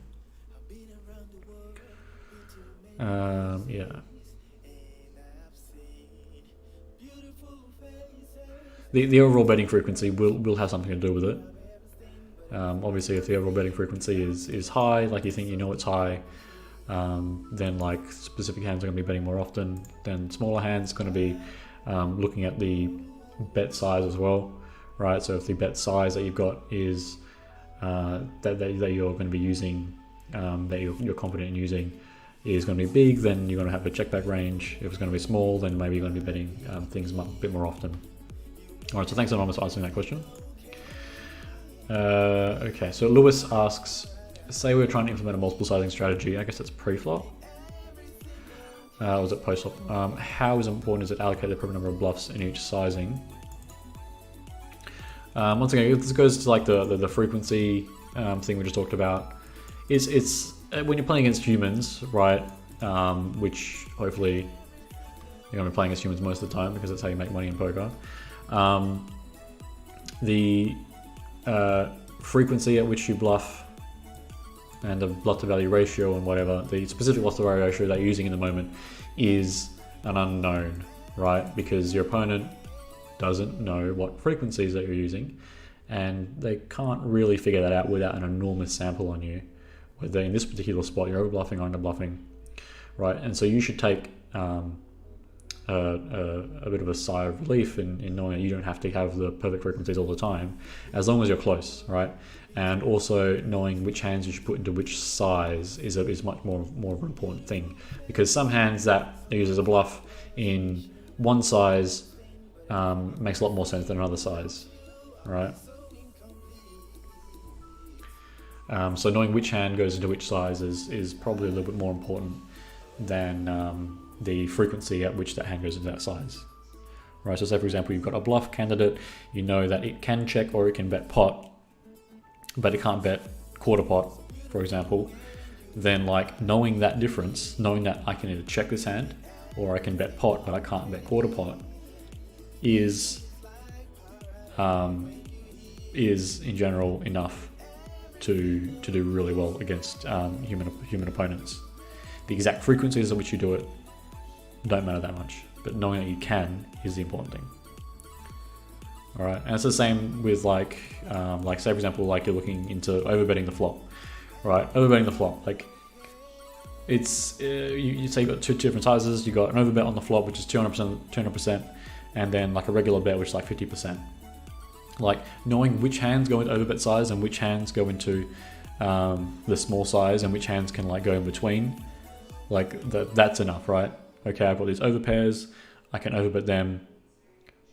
Yeah. The overall betting frequency will have something to do with it. Obviously, if the overall betting frequency is high, like you think you know it's high, then like specific hands are going to be betting more often. Then smaller hands going to be looking at the bet size as well, right? So if the bet size that you've got is that you're going to be using, that you're confident in using, is going to be big, then you're going to have a check back range. If it's going to be small, then maybe you're going to be betting things a bit more often. All right, so thanks Anonymous for answering that question. Okay, so Lewis asks, say we're trying to implement a multiple sizing strategy, I guess that's pre-flop. Or is it post-flop? How important is it allocate the appropriate number of bluffs in each sizing? Once again, this goes to like the frequency thing we just talked about. It's when you're playing against humans, right? Which hopefully you're going to be playing against humans most of the time because that's how you make money in poker. The frequency at which you bluff and the bluff to value ratio and whatever, the specific bluff to value ratio that you're using in the moment is an unknown, right? Because your opponent doesn't know what frequencies that you're using, and they can't really figure that out without an enormous sample on you, whether in this particular spot you're over bluffing or under bluffing, right? And so you should take a bit of a sigh of relief in knowing that you don't have to have the perfect frequencies all the time, as long as you're close, right? And also knowing which hands you should put into which size is much more of an important thing, because some hands that uses a bluff in one size makes a lot more sense than another size, right? So knowing which hand goes into which size is probably a little bit more important than the frequency at which that hand goes into that size, right? So say for example you've got a bluff candidate, you know that it can check or it can bet pot, but it can't bet quarter pot, for example. Then like knowing that difference, knowing that I can either check this hand or I can bet pot but I can't bet quarter pot, is in general enough to do really well against human opponents. The exact frequencies at which you do it don't matter that much, but knowing that you can is the important thing. All right, and it's the same with like say for example, like you're looking into overbetting the flop, right? Overbetting the flop, like it's you say you've got two different sizes. You got an overbet on the flop, which is 200%, and then like a regular bet, which is like 50%. Like knowing which hands go into overbet size and which hands go into the small size and which hands can like go in between, like that's enough, right? Okay, I've got these overpairs, I can overbet them,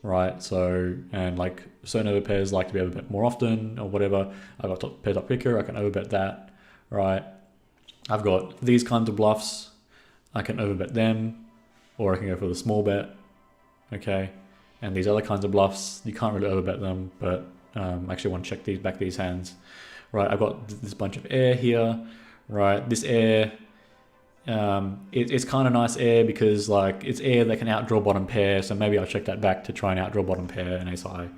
right? So, and like certain overpairs like to be overbet more often or whatever. I've got pair top picker, I can overbet that, right? I've got these kinds of bluffs, I can overbet them, or I can go for the small bet, okay? And these other kinds of bluffs, you can't really overbet them, but I actually want to check these hands, right? I've got this bunch of air here, right? This air, it's kind of nice air because like it's air that can outdraw bottom pair, so maybe I'll check that back to try and outdraw bottom pair and ace high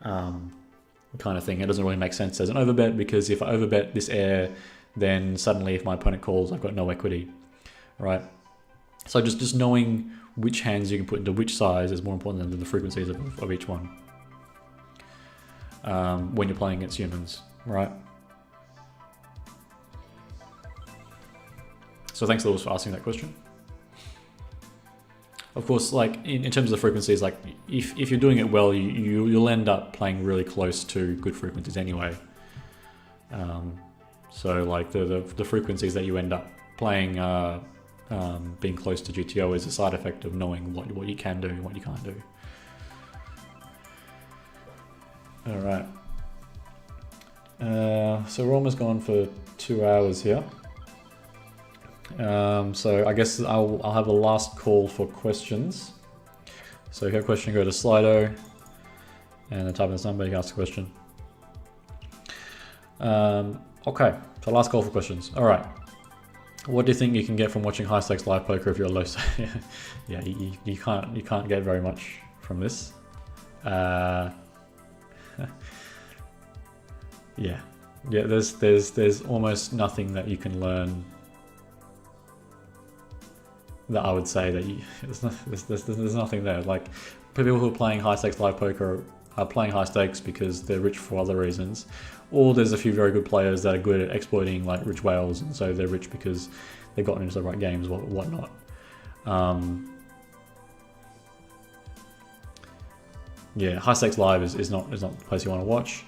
kind of thing. It doesn't really make sense as an overbet, because if I overbet this air, then suddenly if my opponent calls, I've got no equity, right? So just knowing which hands you can put into which size is more important than the frequencies of each one when you're playing against humans, right? So thanks Lewis for asking that question. Of course, like in terms of the frequencies, like if you're doing it well, you'll end up playing really close to good frequencies anyway. So like the frequencies that you end up playing being close to GTO is a side effect of knowing what you can do and what you can't do. All right. So we're almost gone for 2 hours here. So I guess I'll have a last call for questions. So if you have a question, go to Slido and then type in this number, you can ask a question. Okay, so last call for questions. All right. What do you think you can get from watching high stakes live poker if you're low? Yeah, you can't get very much from this. Yeah, there's almost nothing that you can learn that I would say that there's nothing there. Like, people who are playing high stakes live poker are playing high stakes because they're rich for other reasons, or there's a few very good players that are good at exploiting like rich whales, and so they're rich because they've gotten into the right games or whatnot. Yeah, high stakes live is not the place you want to watch.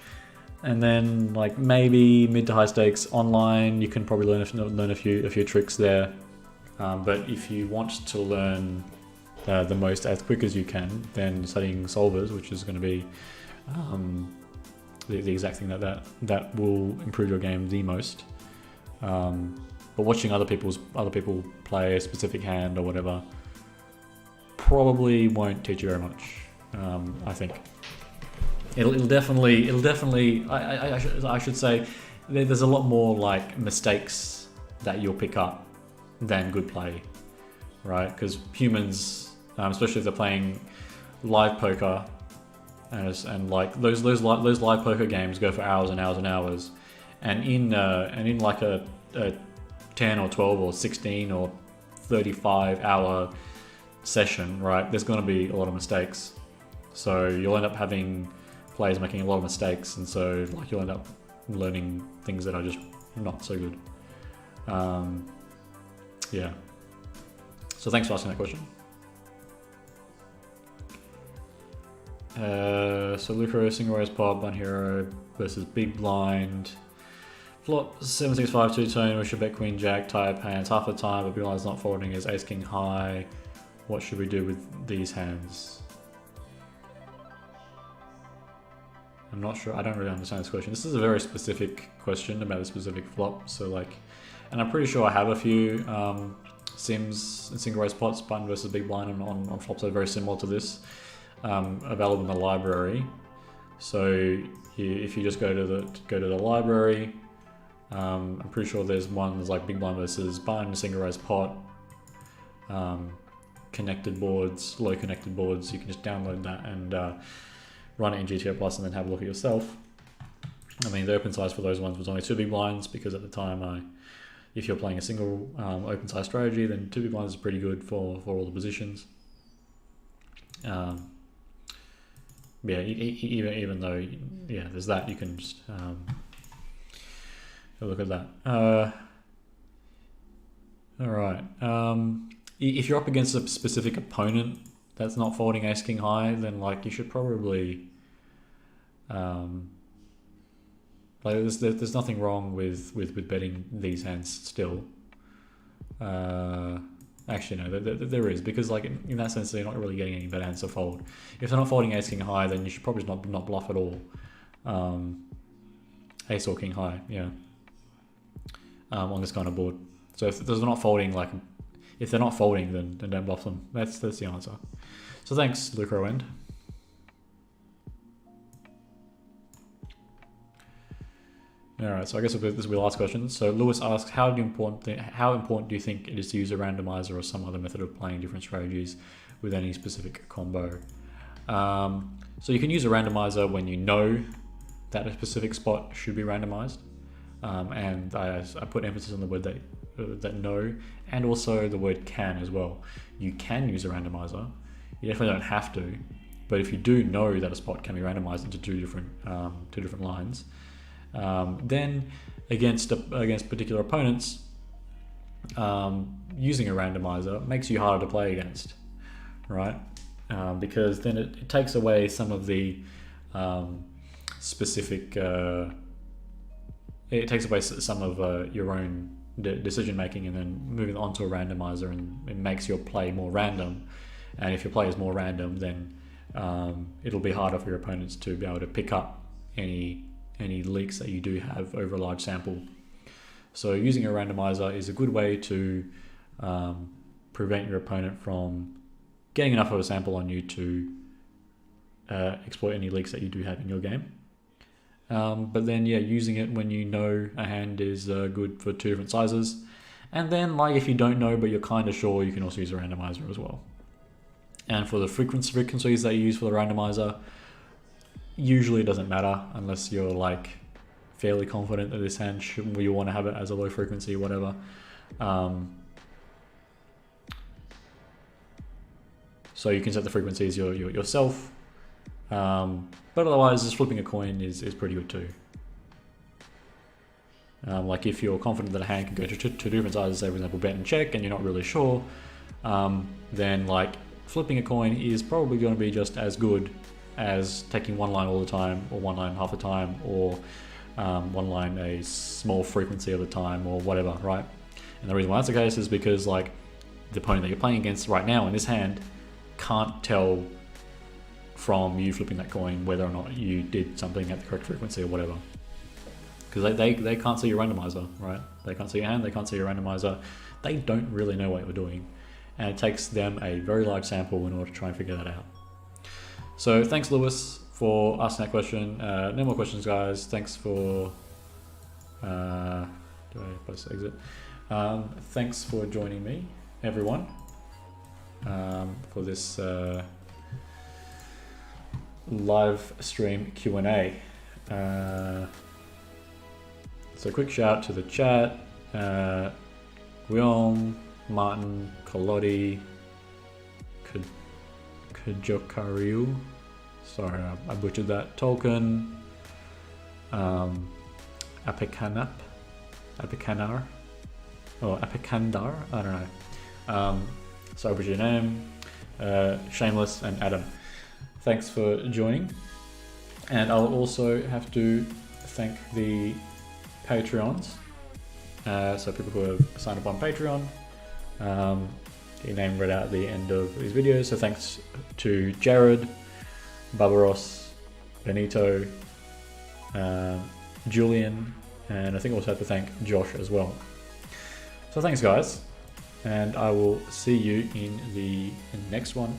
And then like maybe mid to high stakes online, you can probably learn a few tricks there. But if you want to learn the most as quick as you can, then studying solvers, which is going to be the exact thing that will improve your game the most. But watching other people play a specific hand or whatever probably won't teach you very much. I think it'll definitely. I should say there's a lot more like mistakes that you'll pick up than good play, right? Because humans, especially if they're playing live poker, and like those live poker games go for hours and hours and hours, and in like a 10 or 12 or 16 or 35 hour session, right? There's going to be a lot of mistakes, so you'll end up having players making a lot of mistakes, and so like you'll end up learning things that are just not so good. Yeah. So thanks for asking that question. So Lucro, single raise pot, one hero versus big blind. Flop 7-6-5 two-tone. We should bet queen jack type hands half the time, but big blind's not folding as ace king high. What should we do with these hands? I'm not sure. I don't really understand this question. This is a very specific question about a specific flop. So like, and I'm pretty sure I have a few sims and single raise pots, button versus big blind on flops that are very similar to this, available in the library. So if you just go to the library, I'm pretty sure there's like big blind versus button, single raise pot, connected boards, low connected boards. You can just download that and run it in GTO Plus and then have a look at yourself. I mean, the open size for those ones was only 2 big blinds because at the time if you're playing a single open size strategy, then 2 big blinds is pretty good for all the positions. Yeah, even though, yeah, there's that, you can just have a look at that. All right. If you're up against a specific opponent that's not folding ace king high, then like you should probably like there's nothing wrong with betting these hands still. Actually no, there is, because like in that sense they're not really getting any better hands to fold. If they're not folding ace king high, then you should probably not bluff at all. Ace or king high, yeah. On this kind of board. So if they're not folding, then don't bluff them. That's the answer. So thanks, Lucro End. All right, so I guess this will be the last question. So Lewis asks, how important do you think it is to use a randomizer or some other method of playing different strategies with any specific combo? So you can use a randomizer when you know that a specific spot should be randomized, and I put emphasis on the word that know, and also the word can as well. You can use a randomizer. You definitely don't have to, but if you do know that a spot can be randomized into two different lines, then against particular opponents, using a randomizer makes you harder to play against, right? Because then it takes away some of the specific. It takes away some of your own decision making, and then moving on to a randomizer, and it makes your play more random. And if your play is more random, then it'll be harder for your opponents to be able to pick up any leaks that you do have over a large sample. So using a randomizer is a good way to prevent your opponent from getting enough of a sample on you to exploit any leaks that you do have in your game. But then, yeah, using it when you know a hand is good for two different sizes, And then like if you don't know but you're kind of sure, you can also use a randomizer as well. And for the frequencies that you use for the randomizer, usually it doesn't matter unless you're like fairly confident that this hand you want to have it as a low frequency or whatever. So you can set the frequencies yourself, but otherwise just flipping a coin is pretty good too. Like if you're confident that a hand can go to two different sizes, say for example bet and check, and you're not really sure, then like flipping a coin is probably going to be just as good as taking one line all the time, or one line half the time, or one line a small frequency of the time, or whatever, right? And the reason why that's the case is because like the opponent that you're playing against right now in this hand can't tell from you flipping that coin whether or not you did something at the correct frequency or whatever. Because they can't see your randomizer, right? They can't see your hand, they can't see your randomizer. They don't really know what you're doing. And it takes them a very large sample in order to try and figure that out. So thanks, Lewis, for asking that question. No more questions, guys. Thanks for... do I press exit? Thanks for joining me, everyone, for this live stream Q&A. So quick shout out to the chat. Guillaume, Martin, Colotti, Kajokariu, sorry I butchered that, Tolkien, Apikanar, or Apikandar, I don't know. Sorry I butchered your name. Shameless and Adam. Thanks for joining. And I'll also have to thank the Patreons. So people who have signed up on Patreon, your name read out at the end of these videos. So thanks to Jared, Barbaros, Benito, Julien, and I think I also have to thank Josh as well. So thanks guys, and I will see you in the next one.